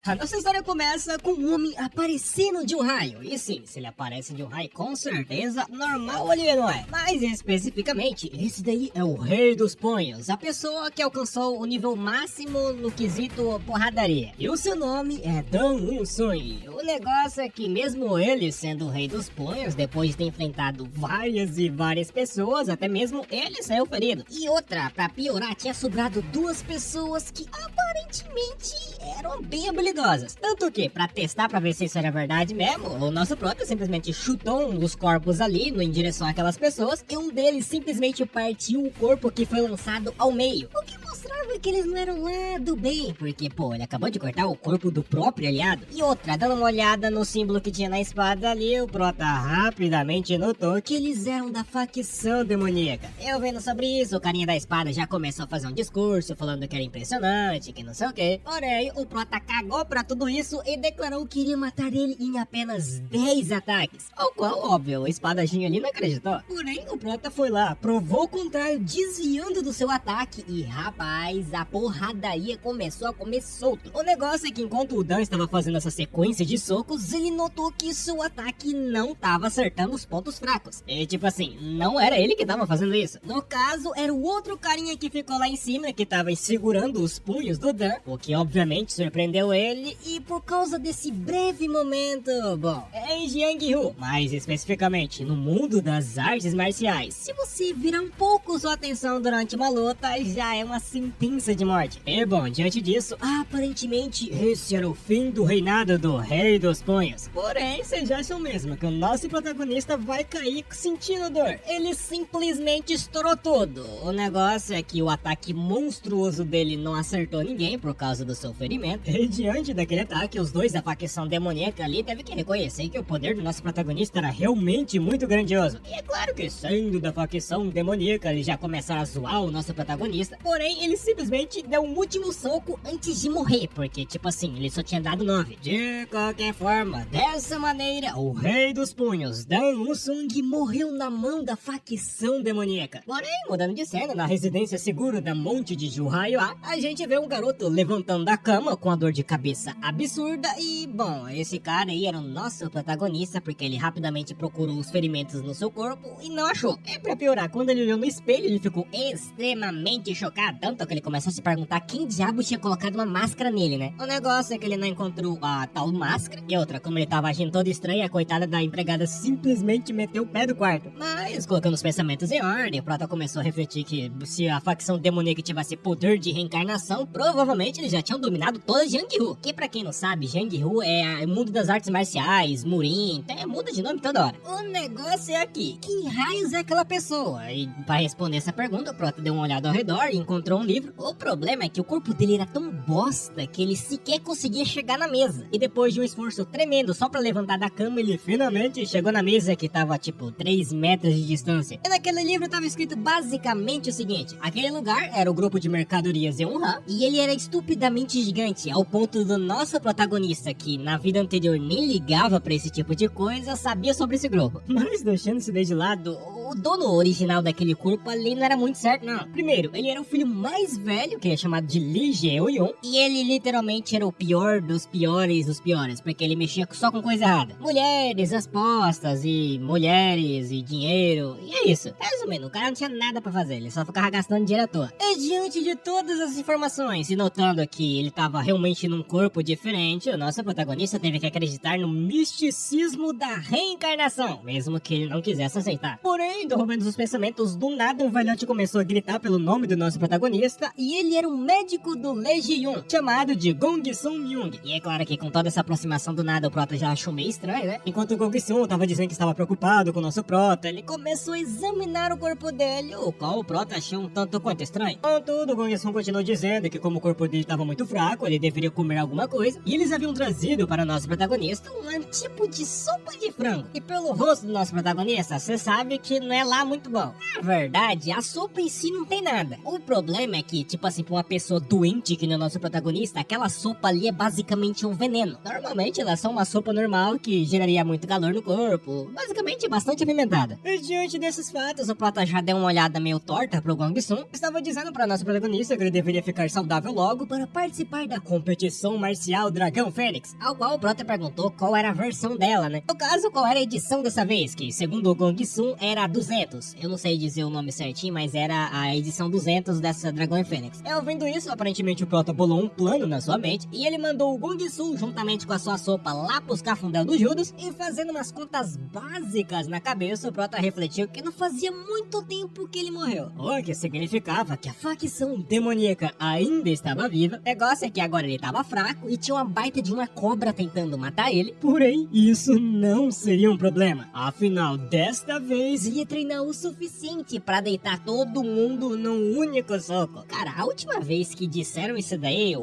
A nossa história começa com um homem aparecendo de um raio. E sim, se ele aparece de um raio, com certeza, normal ali não é. Mas especificamente, esse daí é o Rei dos Punhos, a pessoa que alcançou o nível máximo no quesito porradaria. E o seu nome é Dan Unsung. O negócio é que mesmo ele sendo o Rei dos Punhos, depois de ter enfrentado várias e várias pessoas, até mesmo ele saiu ferido. E outra, pra piorar, tinha sobrado duas pessoas que aparentemente eram bem habilidosas. Tanto que, pra testar pra ver se isso era verdade mesmo, o nosso prota simplesmente chutou um dos corpos ali em direção àquelas pessoas e um deles simplesmente partiu o corpo que foi lançado ao meio. O que mostrava que eles não eram lá do bem, porque, pô, ele acabou de cortar o corpo do próprio aliado. E outra, dando uma olhada no símbolo que tinha na espada ali, o prota rapidamente notou que eles eram da facção demoníaca. Eu vendo sobre isso, o carinha da espada já começou a fazer um discurso falando que era impressionante, que não sei o que. Porém, o prota cagou pra tudo isso e declarou que iria matar ele em apenas 10 ataques. Ao qual, óbvio, o espadachim ali não acreditou. Porém, o prota foi lá, provou o contrário, desviando do seu ataque e, rapaz, a porradaria começou a comer solto. O negócio é que enquanto o Dan estava fazendo essa sequência de socos, ele notou que seu ataque não estava acertando os pontos fracos. E tipo assim, não era ele que estava fazendo isso. No caso, era o outro carinha que ficou lá em cima, que estava segurando os punhos do Dan, o que obviamente surpreendeu ele. E por causa desse breve momento, bom, é em Jianghu, mais especificamente no mundo das artes marciais, se você virar um pouco sua atenção durante uma luta, já é uma sentença de morte. E bom, diante disso, aparentemente esse era o fim do reinado do Rei dos Punhos. Porém, vocês acham mesmo que o nosso protagonista vai cair sentindo dor? Ele simplesmente estourou tudo. O negócio é que o ataque monstruoso dele não acertou ninguém por causa do seu ferimento. E diante daquele ataque, os dois da facção demoníaca ali devem que reconhecer que o poder do nosso protagonista era realmente muito grandioso. E é claro que, sendo da facção demoníaca, eles já começaram a zoar o nosso protagonista. Porém, ele simplesmente deu um último soco antes de morrer, porque, tipo assim, ele só tinha dado 9. De qualquer forma, dessa maneira, o Rei dos Punhos, Dan Unsung, morreu na mão da facção demoníaca. Porém, mudando de cena, na residência segura da Monte de Juhaiwa, a gente vê um garoto levantando da cama com a dor de cabeça absurda e, bom, esse cara aí era o nosso protagonista porque ele rapidamente procurou os ferimentos no seu corpo e não achou. E pra piorar, quando ele olhou no espelho, ele ficou extremamente chocado, tanto que ele começou a se perguntar quem diabo tinha colocado uma máscara nele, né? O negócio é que ele não encontrou a tal máscara e outra, como ele tava agindo todo estranho, a coitada da empregada simplesmente meteu o pé do quarto. Mas, colocando os pensamentos em ordem, o prota começou a refletir que se a facção demoníaca tivesse poder de reencarnação, provavelmente eles já tinham dominado toda Jianghu. Que pra quem não sabe, Jianghu é o mundo das artes marciais, Murin, muda de nome toda hora. O negócio é aqui, quem raios é aquela pessoa? E pra responder essa pergunta, o prota deu uma olhada ao redor e encontrou um livro. O problema é que o corpo dele era tão bosta que ele sequer conseguia chegar na mesa. E depois de um esforço tremendo só pra levantar da cama, ele finalmente chegou na mesa que tava tipo 3 metros de distância. E naquele livro tava escrito basicamente o seguinte: aquele lugar era o grupo de mercadorias Eunha e ele era estupidamente gigante, ao ponto do nosso protagonista, que na vida anterior nem ligava pra esse tipo de coisa, sabia sobre esse grupo. Mas deixando isso daí de lado, o dono original daquele corpo ali não era muito certo não. Primeiro, ele era o filho mais velho, que é chamado de Lee Jae-yong, e ele literalmente era o pior dos piores dos piores, porque ele mexia só com coisa errada. Mulheres, apostas, e mulheres, e dinheiro, e é isso. Resumindo, o cara não tinha nada pra fazer, ele só ficava gastando dinheiro à toa. E diante de todas as informações, e notando que ele tava realmente num corpo diferente, o nosso protagonista teve que acreditar no misticismo da reencarnação, mesmo que ele não quisesse aceitar. Porém, interrompendo os pensamentos, do nada um velhote começou a gritar pelo nome do nosso protagonista, e ele era um médico do Legion, chamado de Gong Sun Myung. E é claro que com toda essa aproximação do nada, o prota já achou meio estranho, né? Enquanto o Gong Sun tava dizendo que estava preocupado com o nosso prota, ele começou a examinar o corpo dele, o qual o prota achou um tanto quanto estranho. Contudo, o Gong Sun continuou dizendo que como o corpo dele estava muito fraco, ele deveria comer alguma coisa, e eles haviam trazido para nosso protagonista um tipo de sopa de frango. E pelo rosto do nosso protagonista, você sabe que não é lá muito bom. Na verdade, a sopa em si não tem nada. O problema é que que, tipo assim, pra uma pessoa doente que nem o nosso protagonista, aquela sopa ali é basicamente um veneno. Normalmente ela é só uma sopa normal que geraria muito calor no corpo, basicamente bastante apimentada. E diante desses fatos, o prota já deu uma olhada meio torta pro Gong Sun, estava dizendo pra nosso protagonista que ele deveria ficar saudável logo para participar da competição marcial Dragão Fênix, ao qual o prota perguntou qual era a versão dela, né? No caso, qual era a edição dessa vez, que segundo o Gong Sun era 200. Eu não sei dizer o nome certinho, mas era a edição 200 dessa Dragão Fênix. Eu vendo isso, aparentemente o prota bolou um plano na sua mente e ele mandou o Gong Sun juntamente com a sua sopa lá pros cafundel do Judas e fazendo umas contas básicas na cabeça, o prota refletiu que não fazia muito tempo que ele morreu. O que significava que a facção demoníaca ainda estava viva. O negócio é que agora ele estava fraco e tinha uma baita de uma cobra tentando matar ele. Porém, isso não seria um problema. Afinal, desta vez ia treinar o suficiente para deitar todo mundo num único soco. Cara, a última vez que disseram isso daí,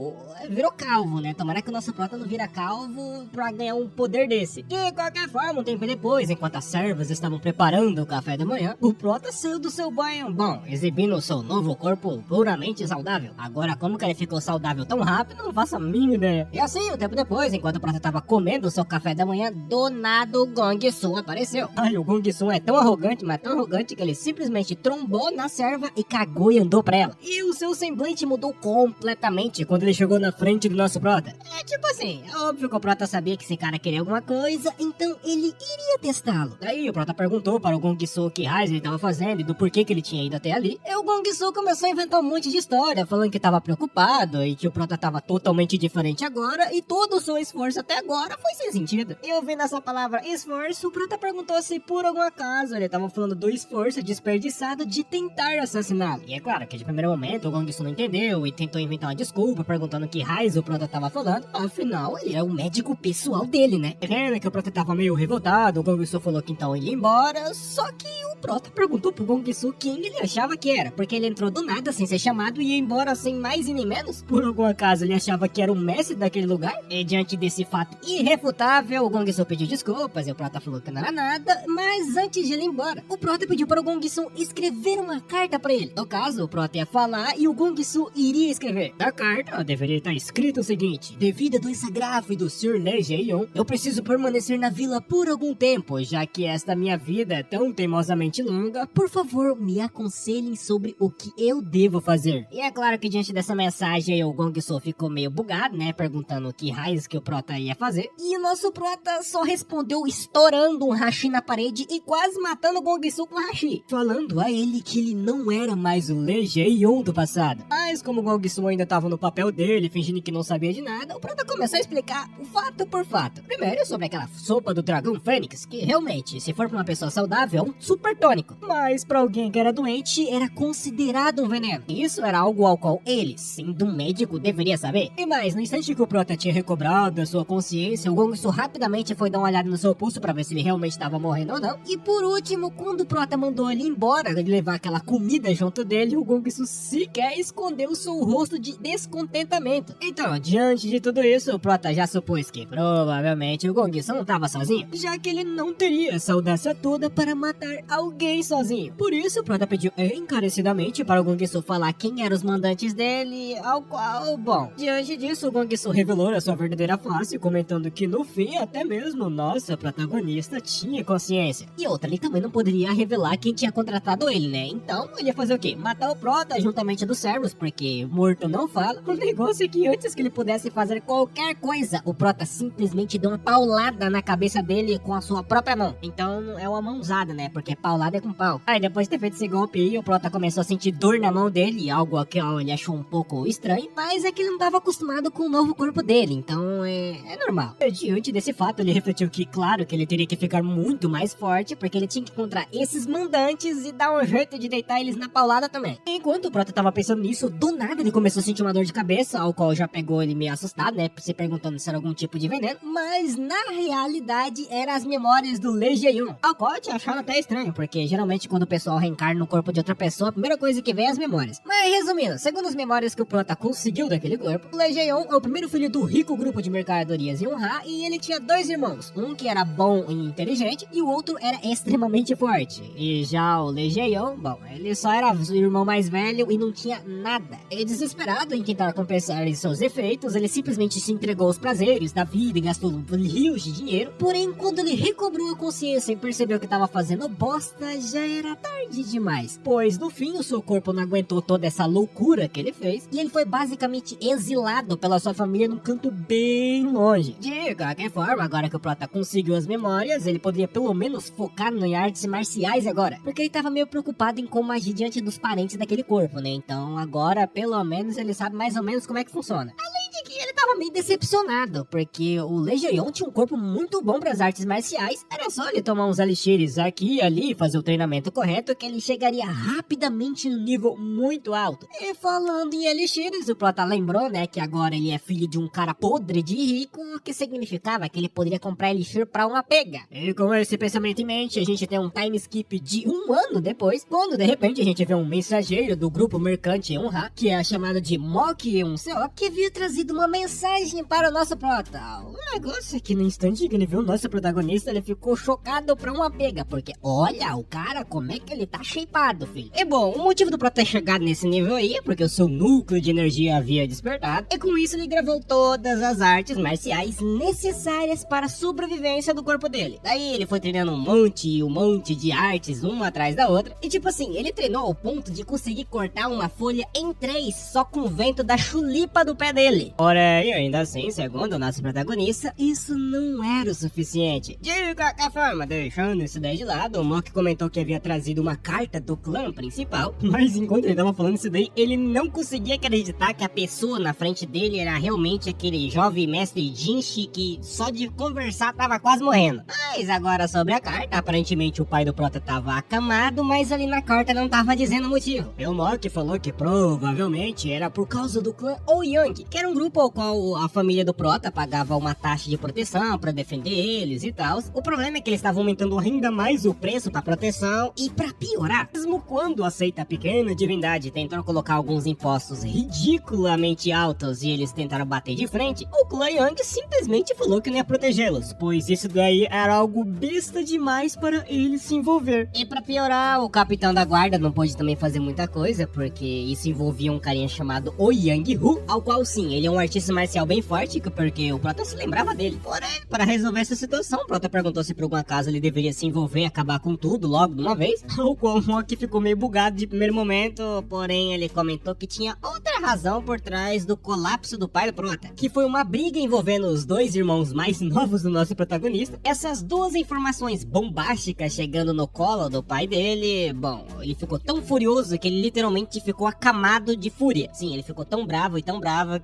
virou calvo, né? Tomara que o nosso prota não vira calvo pra ganhar um poder desse. De qualquer forma, um tempo depois, enquanto as servas estavam preparando o café da manhã, o prota saiu do seu banho, bom, exibindo o seu novo corpo puramente saudável. Agora, como que ele ficou saudável tão rápido, não faço a mínima ideia. E assim, um tempo depois, enquanto o prota tava comendo o seu café da manhã, do nada o Gong Sun apareceu. Ai, o Gong Sun é tão arrogante, mas tão arrogante que ele simplesmente trombou na serva e cagou e andou pra ela. E o seu semblante mudou completamente quando ele chegou na frente do nosso prota. É tipo assim, é óbvio que o prota sabia que esse cara queria alguma coisa, então ele iria testá-lo. Daí o prota perguntou para o Gong Sun o que raios ele tava fazendo e do porquê que ele tinha ido até ali. E o Gong Sun começou a inventar um monte de história, falando que tava preocupado e que o prota tava totalmente diferente agora e todo o seu esforço até agora foi sem sentido. E ouvindo essa palavra esforço, o prota perguntou se por algum acaso ele tava falando do esforço desperdiçado de tentar assassiná-lo. E é claro que de primeiro momento o Gong Sun não entendeu e tentou inventar uma desculpa perguntando que raios o prota tava falando. Afinal, ele é o médico pessoal dele, né? Vendo que o prota tava meio revoltado, o Gong Sun falou que então ele ia embora, só que o prota perguntou pro Gong Sun quem ele achava que era, porque ele entrou do nada sem ser chamado e ia embora sem mais e nem menos. Por algum acaso ele achava que era o mestre daquele lugar? E diante desse fato irrefutável, o Gong Sun pediu desculpas e o prota falou que não era nada, mas antes de ele ir embora, o prota pediu para o Gong Sun escrever uma carta para ele. No caso, o prota ia falar e o Gong Sun iria escrever. Na carta deveria estar escrito o seguinte: devido à doença grave do Sr. Lee Jae-yong, eu preciso permanecer na vila por algum tempo, já que esta minha vida é tão teimosamente longa. Por favor, me aconselhem sobre o que eu devo fazer. E é claro que diante dessa mensagem o Gong Sun ficou meio bugado, né, perguntando que raios que o prota ia fazer. E o nosso prota só respondeu estourando um hashi na parede e quase matando o Gong Sun com o hashi, falando a ele que ele não era mais o Lee Jae-yong do passado. Mas como o Gong Sun ainda tava no papel dele, fingindo que não sabia de nada, o prota começou a explicar fato por fato. Primeiro sobre aquela sopa do Dragão Fênix, que realmente, se for pra uma pessoa saudável, é um super tônico. Mas pra alguém que era doente, era considerado um veneno. Isso era algo ao qual ele, sendo um médico, deveria saber. E mais, no instante que o prota tinha recobrado a sua consciência, o Gong Sun rapidamente foi dar uma olhada no seu pulso pra ver se ele realmente estava morrendo ou não. E por último, quando o prota mandou ele embora, ele levar aquela comida junto dele, o Gong Sun sequer escondeu seu rosto de descontentamento. Então, diante de tudo isso, o prota já supôs que provavelmente o Gong Sun não estava sozinho, já que ele não teria essa audácia toda para matar alguém sozinho. Por isso, o prota pediu encarecidamente para o Gong Sun falar quem eram os mandantes dele, ao qual, bom, diante disso, o Gong Sun revelou a sua verdadeira face, comentando que no fim, até mesmo nossa protagonista tinha consciência. E outra, ele também não poderia revelar quem tinha contratado ele, né? Então, ele ia fazer o quê? Matar o prota juntamente dos servos, porque morto não fala. O negócio é que antes que ele pudesse fazer qualquer coisa, o prota simplesmente deu uma paulada na cabeça dele com a sua própria mão. Então, é uma mãozada, né? Porque paulada é com pau. Aí, depois de ter feito esse golpe aí, o prota começou a sentir dor na mão dele, algo que ele achou um pouco estranho, mas é que ele não estava acostumado com o novo corpo dele, então é normal. E diante desse fato, ele refletiu que, claro, que ele teria que ficar muito mais forte, porque ele tinha que encontrar esses mandantes e dar um jeito de deitar eles na paulada também. Enquanto o prota tava pensando nisso, do nada ele começou a sentir uma dor de cabeça, ao qual já pegou ele meio assustado, né, se perguntando se era algum tipo de veneno, mas na realidade eram as memórias do Lee Jae-yong, ao qual eu tinha achado até estranho, porque geralmente quando o pessoal reencarna no corpo de outra pessoa, a primeira coisa que vem é as memórias. Mas resumindo, segundo as memórias que o prota conseguiu daquele corpo, o Lee Jae-yong é o primeiro filho do rico grupo de mercadorias Yonha, e ele tinha dois irmãos, um que era bom e inteligente, e o outro era extremamente forte. E já o Lee Jae-yong, bom, ele só era o irmão mais velho e não tinha tinha nada. E desesperado em tentar compensar seus efeitos, ele simplesmente se entregou aos prazeres da vida e gastou rios de dinheiro. Porém, quando ele recobrou a consciência e percebeu que estava fazendo bosta, já era tarde demais. Pois, no fim, o seu corpo não aguentou toda essa loucura que ele fez, e ele foi basicamente exilado pela sua família num canto bem longe. De qualquer forma, agora que o Prota conseguiu as memórias, ele poderia pelo menos focar em artes marciais agora, porque ele estava meio preocupado em como agir diante dos parentes daquele corpo, né? Então agora, pelo menos, ele sabe mais ou menos como é que funciona. Além de que ele tava meio decepcionado, porque o Legion tinha um corpo muito bom para as artes marciais. Era só ele tomar uns elixires aqui e ali, fazer o treinamento correto, que ele chegaria rapidamente no nível muito alto. E falando em elixires, o Prota lembrou, né, que agora ele é filho de um cara podre de rico, o que significava que ele poderia comprar elixir para uma pega. E com esse pensamento em mente, a gente tem um time skip de 1 ano depois, quando de repente a gente vê um mensageiro do grupo mercante Honra, que é chamado de Mock 1CO, que havia trazido uma mensagem para o nosso Prota. O negócio é que no instante que ele viu o nosso protagonista, ele ficou chocado pra uma pega, porque olha o cara, como é que ele tá shapeado, filho. E bom, o motivo do Prota ter chegado nesse nível aí é porque o seu núcleo de energia havia despertado, e com isso ele gravou todas as artes marciais necessárias para a sobrevivência do corpo dele. Daí ele foi treinando um monte de artes, uma atrás da outra, e tipo assim, ele treinou ao ponto de conseguir cortar uma folha em 3 só com o vento da chulipa do pé dele. Porém, ainda assim, segundo o nosso protagonista, isso não era o suficiente. De qualquer forma, deixando isso daí de lado, o Mock comentou que havia trazido uma carta do clã principal, mas enquanto ele tava falando isso daí, ele não conseguia acreditar que a pessoa na frente dele era realmente aquele jovem mestre Jinshi que só de conversar tava quase morrendo. Mas agora sobre a carta, aparentemente o pai do Prota tava acamado, mas ali na carta não tava dizendo o motivo. E o Mock falou que provavelmente era por causa do clã Ouyang, que era um grupo ao qual a família do Prota pagava uma taxa de proteção pra defender eles e tal. O problema é que eles estavam aumentando ainda mais o preço pra proteção, e pra piorar, mesmo quando a seita pequena divindade tentou colocar alguns impostos ridiculamente altos e eles tentaram bater de frente, o clã Yang simplesmente falou que não ia protegê-los, pois isso daí era algo besta demais para eles se envolver. E pra piorar, o capitão da guarda não pôde também fazer muita coisa, porque isso envolvia um carinha chamado Ouyang Hu, ao qual sim, ele é um artista marcial bem forte, porque o Prota se lembrava dele. Porém, para resolver essa situação, o Prota perguntou se por algum acaso ele deveria se envolver e acabar com tudo logo de uma vez, ao qual o Mock ficou meio bugado de primeiro momento, porém ele comentou que tinha outra razão por trás do colapso do pai do Prota, que foi uma briga envolvendo os dois irmãos mais novos do nosso protagonista. Essas duas informações bombásticas chegando no colo do pai dele, bom, ele ficou tão furioso que ele literalmente ficou acamado de fúria. Sim, ele ficou tão bravo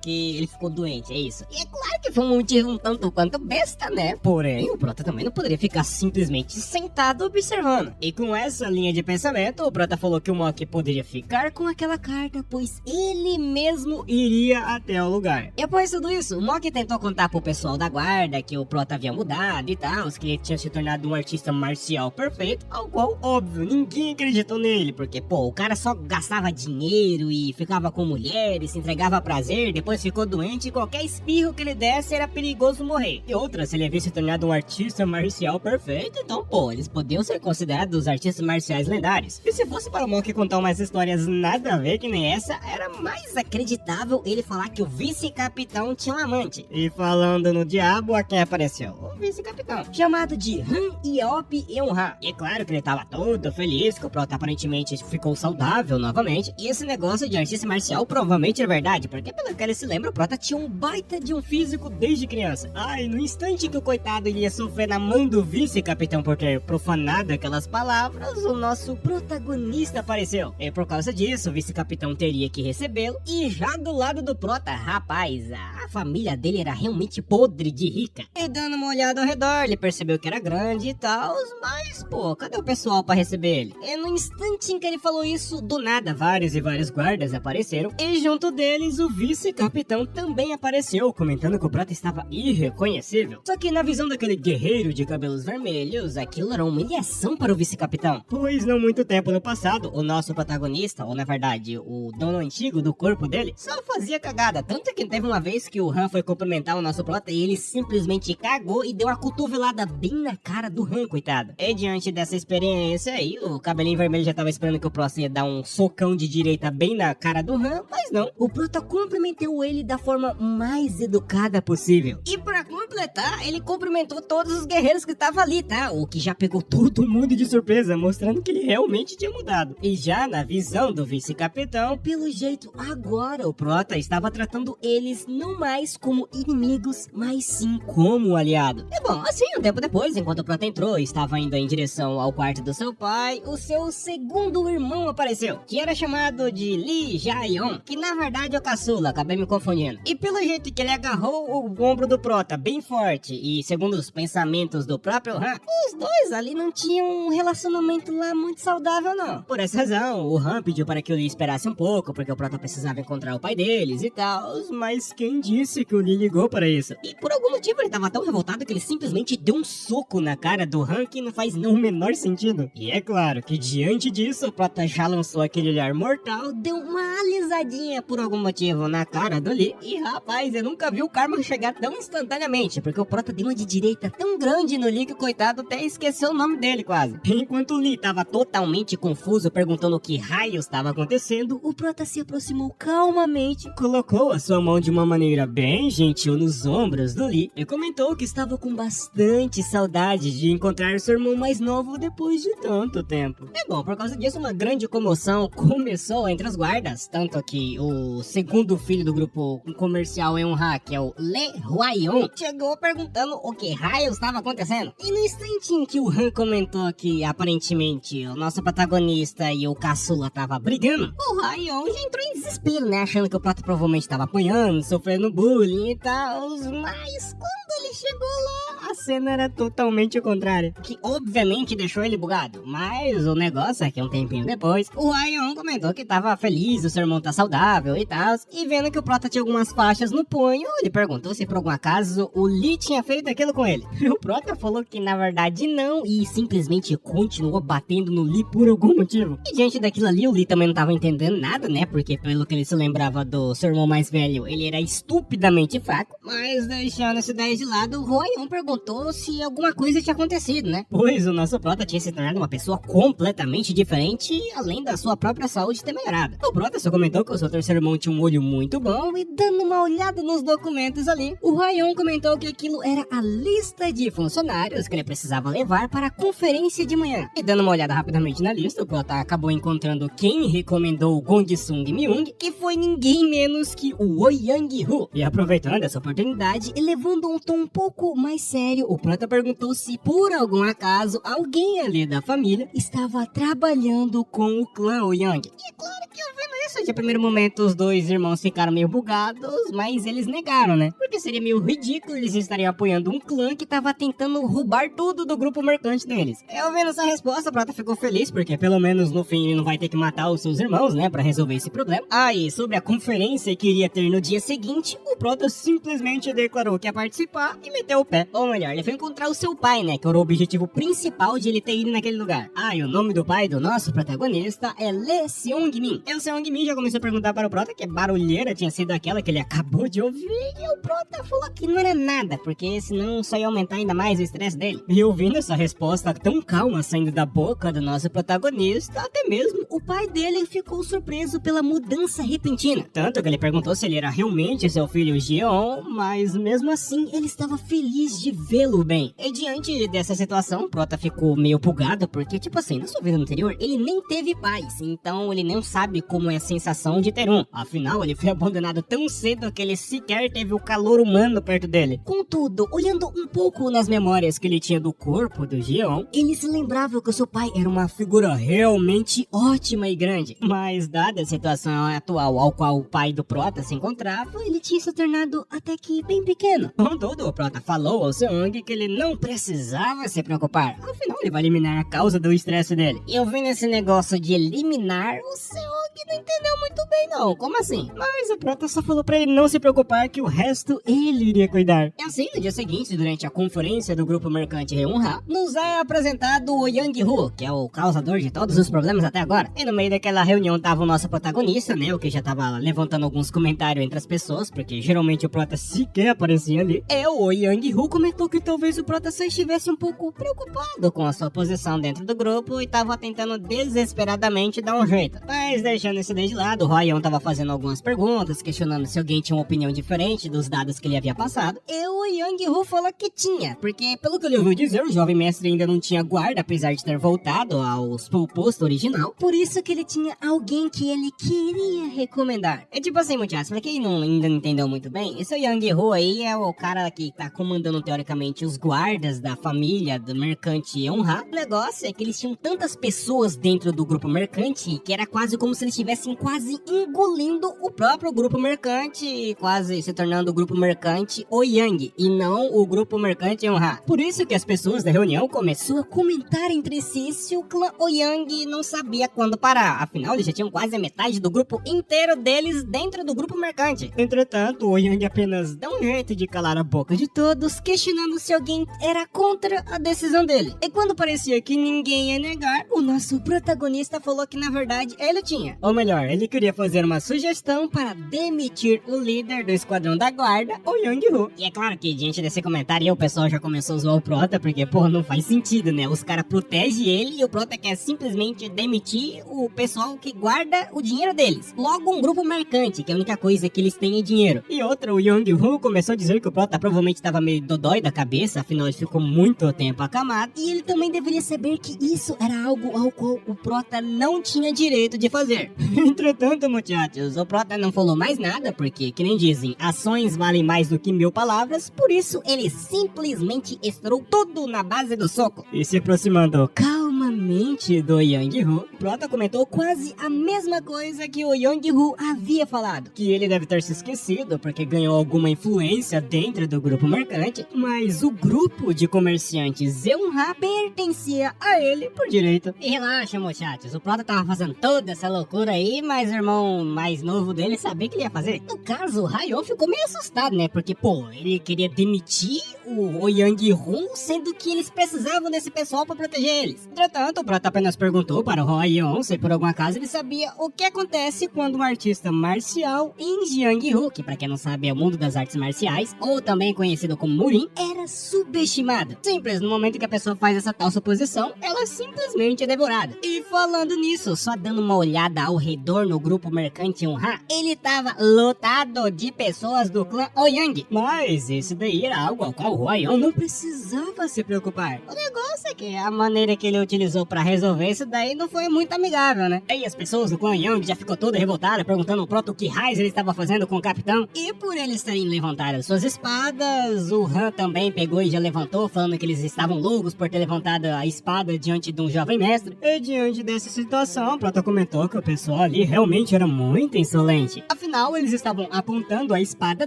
que ele ficou doente, é isso. E é claro que foi um motivo um tanto quanto besta, né? Porém, o Prota também não poderia ficar simplesmente sentado observando. E com essa linha de pensamento, o Prota falou que o Mock poderia ficar com aquela carta, pois ele mesmo iria até o lugar. E após tudo isso, o Mock tentou contar pro pessoal da guarda que o Prota havia mudado e tal, que ele tinha se tornado um artista marcial perfeito, ao qual, óbvio, ninguém acreditou nele, porque, pô, o cara só gastava dinheiro e ficava com mulheres, se entregava a prazer, depois ficou doente e qualquer espirro que ele desse era perigoso morrer. E outra, se ele havia se tornado um artista marcial perfeito, então, pô, eles podiam ser considerados artistas marciais lendários. E se fosse para o Mock contar umas histórias nada a ver que nem essa, era mais acreditável ele falar que o vice-capitão tinha um amante. E falando no diabo, a quem apareceu? O vice-capitão, chamado de Han Iop Eunha. E é claro que ele tava todo feliz, que o Prota aparentemente ficou saudável novamente. E esse negócio de artista marcial provavelmente é verdade, porque pelo que ele se lembra, o Prota tinha um baita de um físico desde criança. Ai, no instante que o coitado iria sofrer na mão do vice-capitão por ter profanado aquelas palavras, o nosso protagonista apareceu. E por causa disso, o vice-capitão teria que recebê-lo. E já do lado do Prota, rapaz, a família dele era realmente podre de rica. E dando uma olhada ao redor, ele percebeu que era grande e tal, mas, pô, cadê o pessoal pra receber ele? E no instante em que ele falou isso, do nada, vários e vários guardas apareceram, e junto deles, o vice-capitão visão também apareceu, comentando que o Prota estava irreconhecível. Só que na visão daquele guerreiro de cabelos vermelhos, aquilo era uma humilhação para o vice-capitão. Pois não muito tempo no passado, o nosso protagonista, ou na verdade, o dono antigo do corpo dele, só fazia cagada. Tanto que teve uma vez que o Han foi cumprimentar o nosso Prota e ele simplesmente cagou e deu uma cotovelada bem na cara do Han, coitado. E diante dessa experiência aí, o cabelinho vermelho já tava esperando que o Prota ia dar um socão de direita bem na cara do Han, mas não. O Prota cumprimentou ele da forma mais educada possível. E pra completar, ele cumprimentou todos os guerreiros que estavam ali, tá? O que já pegou todo mundo de surpresa, mostrando que ele realmente tinha mudado. E já na visão do vice-capitão, pelo jeito agora o Prota estava tratando eles não mais como inimigos, mas sim como aliado. E bom, assim, um tempo depois, enquanto o Prota entrou e estava indo em direção ao quarto do seu pai, o seu segundo irmão apareceu, que era chamado de Lee Jae-yong, que na verdade é o caçula, acabei me confundindo. E pelo jeito que ele agarrou o ombro do Prota bem forte, e segundo os pensamentos do próprio Han, os dois ali não tinham um relacionamento lá muito saudável não. Por essa razão, o Han pediu para que o Lee esperasse um pouco, porque o Prota precisava encontrar o pai deles e tal, mas quem disse que o Lee ligou para isso? E por algum motivo ele tava tão revoltado que ele simplesmente deu um soco na cara do Han que não faz nem o menor sentido. E é claro que diante disso, o Prota já lançou aquele olhar mortal, deu uma alisadinha por algum motivo na cara do Lee. E rapaz, eu nunca vi o karma chegar tão instantaneamente, porque o Prota deu uma de direita tão grande no Lee que o coitado até esqueceu o nome dele quase. Enquanto o Lee tava totalmente confuso, perguntando o que raios estava acontecendo, o Prota se aproximou calmamente, colocou a sua mão de uma maneira bem gentil nos ombros do Lee e comentou que estava com bastante saudade de encontrar seu irmão mais novo depois de tanto tempo. É bom, por causa disso uma grande comoção começou entre os guardas, tanto que o segundo filho do grupo comercial Eun-ha, que é o Lee Hwa-yeon, chegou perguntando o que raios estava acontecendo. E no instante em que o Han comentou que aparentemente o nosso protagonista e o caçula tava brigando, o Hwa-yeon já entrou em desespero, né, achando que o Prota provavelmente estava apanhando, sofrendo bullying e tal, mas quando ele chegou lá, a cena era totalmente contrária, que obviamente deixou ele bugado. Mas o negócio é que um tempinho depois, o Hwa-yeon comentou que tava feliz, o seu irmão tá saudável e tal, e vendo que o Prota tinha algumas faixas no punho, ele perguntou se por algum acaso o Lee tinha feito aquilo com ele. E o Prota falou que na verdade não, e simplesmente continuou batendo no Lee por algum motivo. E diante daquilo ali, o Lee também não tava entendendo nada, né, porque pelo que ele se lembrava do seu irmão mais velho, ele era estupidamente fraco. Mas deixando essa ideia de lado, o Hwa-yeon perguntou se alguma coisa tinha acontecido, né? Pois o nosso Prota tinha se tornado uma pessoa completamente diferente, além da sua própria saúde ter melhorado. O Prota só comentou que o seu terceiro irmão tinha um olho muito bom e dando uma olhada nos documentos ali, o Hwa-yeon comentou que aquilo era a lista de funcionários que ele precisava levar para a conferência de manhã. E dando uma olhada rapidamente na lista, o Prota acabou encontrando quem recomendou o Gong-sung Myung, que foi ninguém menos que o Oh Young-woo. E aproveitando essa oportunidade e levando um tom um pouco mais sério, o Prota perguntou se por algum acaso alguém ali da família estava trabalhando com o clã Oh Young. E é claro que eu vendo isso, de primeiro momento os dois irmãos ficaram meio bugados, mas eles negaram, né? Porque seria meio ridículo eles estariam apoiando um clã que tava tentando roubar tudo do grupo mercante deles. Eu vendo essa resposta, o Prota ficou feliz, porque pelo menos no fim ele não vai ter que matar os seus irmãos, né, pra resolver esse problema. Aí, sobre a conferência que iria ter no dia seguinte, o Prota simplesmente declarou que ia participar e meteu o pé. Ou melhor, ele foi encontrar o seu pai, né, que era o objetivo principal de ele ter ido naquele lugar. Ah, e o nome do pai do nosso protagonista é Lee Seung-min. E o Seung-min já começou a perguntar para o Prota que barulheira tinha sido aquela que ele acabou de ouvir, e o Prota falou que não era nada, porque senão só ia aumentar ainda mais o estresse dele. E ouvindo essa resposta tão calma saindo da boca do nosso protagonista, até mesmo o pai dele ficou surpreso pela mudança repentina. Tanto que ele perguntou se ele era realmente seu filho Jeon, mas mesmo assim ele estava feliz de vê-lo bem. E diante dessa situação, o Prota ficou meio bugado, porque tipo assim, na sua vida anterior, ele nem teve pais, então ele não sabe como é a sensação de ter um. Afinal, ele foi abandonado tão cedo que ele sequer teve o calor humano perto dele. Contudo, olhando um pouco nas memórias que ele tinha do corpo do Jeon, ele se lembrava que o seu pai era uma figura realmente ótima e grande. Mas dada a situação atual ao qual o pai do Prota se encontrava, ele tinha se tornado até que bem pequeno. Contudo, o Prota falou ao Seung que ele não precisava se preocupar. Afinal, ele vai eliminar a causa do estresse dele. E eu vendo esse negócio de eliminar, o Seung não entendeu muito bem não, como assim? Mas o Prota só falou pra ele não se preocupar que o resto ele iria cuidar. E assim, no dia seguinte, durante a conferência do grupo mercante Reunha, nos é apresentado o Yang Hu, que é o causador de todos os problemas até agora. E no meio daquela reunião tava o nosso protagonista, né, o que já tava levantando alguns comentários entre as pessoas, porque geralmente o Prota sequer aparecia ali. O Yang Hu comentou que talvez o Prota só estivesse um pouco preocupado com a sua posição dentro do grupo e tava tentando desesperadamente dar um jeito. Mas deixando isso de lado, o Hwa-Yeon tava fazendo algumas perguntas, questionando se alguém tinha uma opinião diferente dos dados que ele havia passado. E o Yang Hu falou que tinha, porque pelo que ele ouviu dizer, o jovem mestre ainda não tinha guarda, apesar de ter voltado ao posto original. Por isso que ele tinha alguém que ele queria recomendar. É tipo assim, muchachos, pra quem ainda não entendeu muito bem, esse Yang Hu aí é o cara que tá comandando teoricamente os guardas da família do mercante Yonha. O negócio é que eles tinham tantas pessoas dentro do grupo mercante que era quase como se eles estivessem quase engolindo o próprio grupo mercante, quase se tornando o grupo mercante Oyang e não o grupo mercante Yonha. Por isso que as pessoas da reunião começaram a comentar entre si se o clã Oyang não sabia quando parar. Afinal, eles já tinham quase a metade do grupo inteiro deles dentro do grupo mercante. Entretanto, o Oyang apenas dá um jeito de calar a boca de todos, questionando se alguém era contra a decisão dele. E quando parecia que ninguém ia negar, o nosso protagonista falou que na verdade ele tinha. Ou melhor, ele queria fazer uma sugestão para demitir o líder do esquadrão da guarda, o Yang Hu. E é claro que diante desse comentário o pessoal já começou a zoar o Prota, porque pô, não faz sentido, né? Os caras protegem ele e o Prota quer simplesmente demitir o pessoal que guarda o dinheiro deles. Logo um grupo mercante, que a única coisa que eles têm é dinheiro. E outra, o Yang Hu começou a dizer que o Prota provavelmente estava meio dodói da cabeça, afinal ele ficou muito tempo acamado. E ele também deveria saber que isso era algo ao qual o Prota não tinha direito de fazer. Entretanto, muchachos, o Prota não falou mais nada, porque, que nem dizem, ações valem mais do que 1000 palavras, por isso ele simplesmente estourou tudo na base do soco. E se aproximando calmamente do Yang Hu, o Prota comentou quase a mesma coisa que o Yang Hu havia falado, que ele deve ter se esquecido porque ganhou alguma influência dentro do grupo mercante, mas o grupo de comerciantes Yonha pertencia a ele por direito. E relaxa, muchachos, o Prota tava fazendo toda essa loucura aí, mas o irmão mais novo dele sabia que ele ia fazer. No caso, o Hwa-Yeon ficou meio assustado, né? Porque, pô, ele queria demitir o Yang Hu, sendo que eles precisavam desse pessoal pra proteger eles. Entretanto, o Prota apenas perguntou para o Hwa-Yeon se por algum acaso ele sabia o que acontece quando um artista marcial em Jianghu, que pra quem não sabe é o mundo das artes marciais, ou também conhecido como Murin, era subestimado. Simples, no momento que a pessoa faz essa tal suposição, ela simplesmente é devorada. E falando nisso, só dando uma olhada ao redor no grupo mercante Yonha, ele tava lotado de pessoas do clã Oyang. Mas esse daí era algo ao qual o Hwa-Yeon não precisava se preocupar. O negócio é que a maneira que ele utilizou pra resolver isso daí não foi muito amigável, né? Aí as pessoas do clã Yang já ficou toda revoltada, perguntando ao Prota o que raios ele estava fazendo com o capitão. E por eles terem levantado suas espadas, o Han também pegou e já levantou, falando que eles estavam loucos por ter levantado a espada diante de um jovem mestre. E diante dessa situação, o Prota comentou que o pessoal ali realmente era muito insolente. Afinal, eles estavam apontando a espada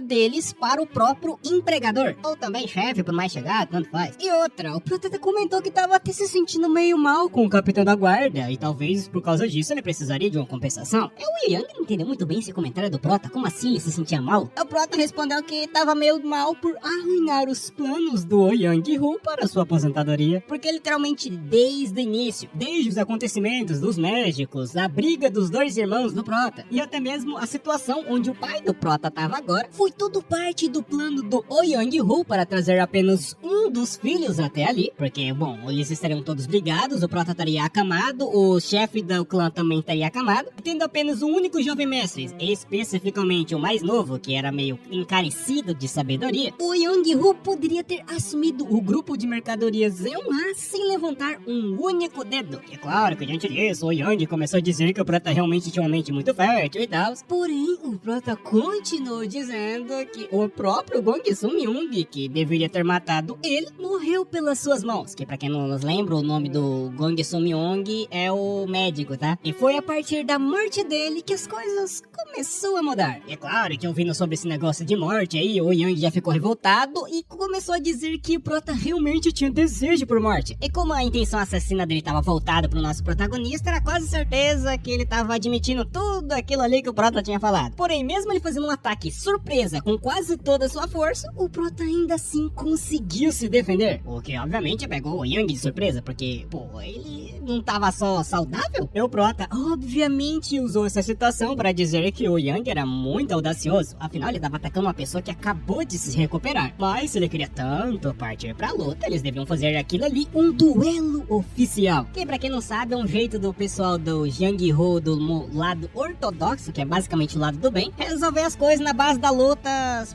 deles para o próprio empregador, ou também chefe, por mais chegado, tanto faz. E outra, o Prota comentou que estava até se sentindo meio mal com o capitão da guarda, e talvez por causa disso ele precisaria de uma compensação. O Yang não entendeu muito bem esse comentário do Prota, como assim ele se sentia mal? O Prota respondeu que estava meio mal por arruinar os planos do Yang Hu para sua aposentadoria, porque literalmente desde o início, desde os acontecimentos dos médicos, a briga dos dois irmãos do Prota, e até mesmo a situação onde o pai do Prota estava agora, foi tudo parte do plano do Yang Hu para trazer apenas um dos filhos até ali, porque, bom, eles estariam todos brigados, o Prota estaria acamado, o chefe do clã também estaria acamado, tendo apenas um único jovem mestre, especificamente o mais novo, que era meio encarecido de sabedoria. O Yang Hu poderia ter assumido o grupo de mercadorias Yonha sem levantar um único dedo. E claro que diante disso, o Yang começou a dizer que o Prota realmente tinha uma mente muito fértil e tal. Porém, o Prota continuou dizendo que o próprio Gong Sun Young, que deveria ter matado ele, dele morreu pelas suas mãos, que pra quem não nos lembra, o nome do Gong Sung-yong é o médico, tá? E foi a partir da morte dele que as coisas começou a mudar. É claro que ouvindo sobre esse negócio de morte aí, o Yang já ficou revoltado e começou a dizer que o Prota realmente tinha desejo por morte. E como a intenção assassina dele estava voltada pro nosso protagonista, era quase certeza que ele estava admitindo tudo aquilo ali que o Prota tinha falado. Porém, mesmo ele fazendo um ataque surpresa com quase toda a sua força, o Prota ainda assim conseguiu se defender. O que obviamente pegou o Yang de surpresa, porque, pô, ele não tava só saudável? E o Prota obviamente usou essa situação para dizer que o Yang era muito audacioso, afinal ele tava atacando uma pessoa que acabou de se recuperar. Mas se ele queria tanto partir pra luta, eles deviam fazer aquilo ali um duelo oficial. Que pra quem não sabe, é um jeito do pessoal do Jang-ho do lado ortodoxo, que é basicamente o lado do bem, resolver as coisas na base da luta,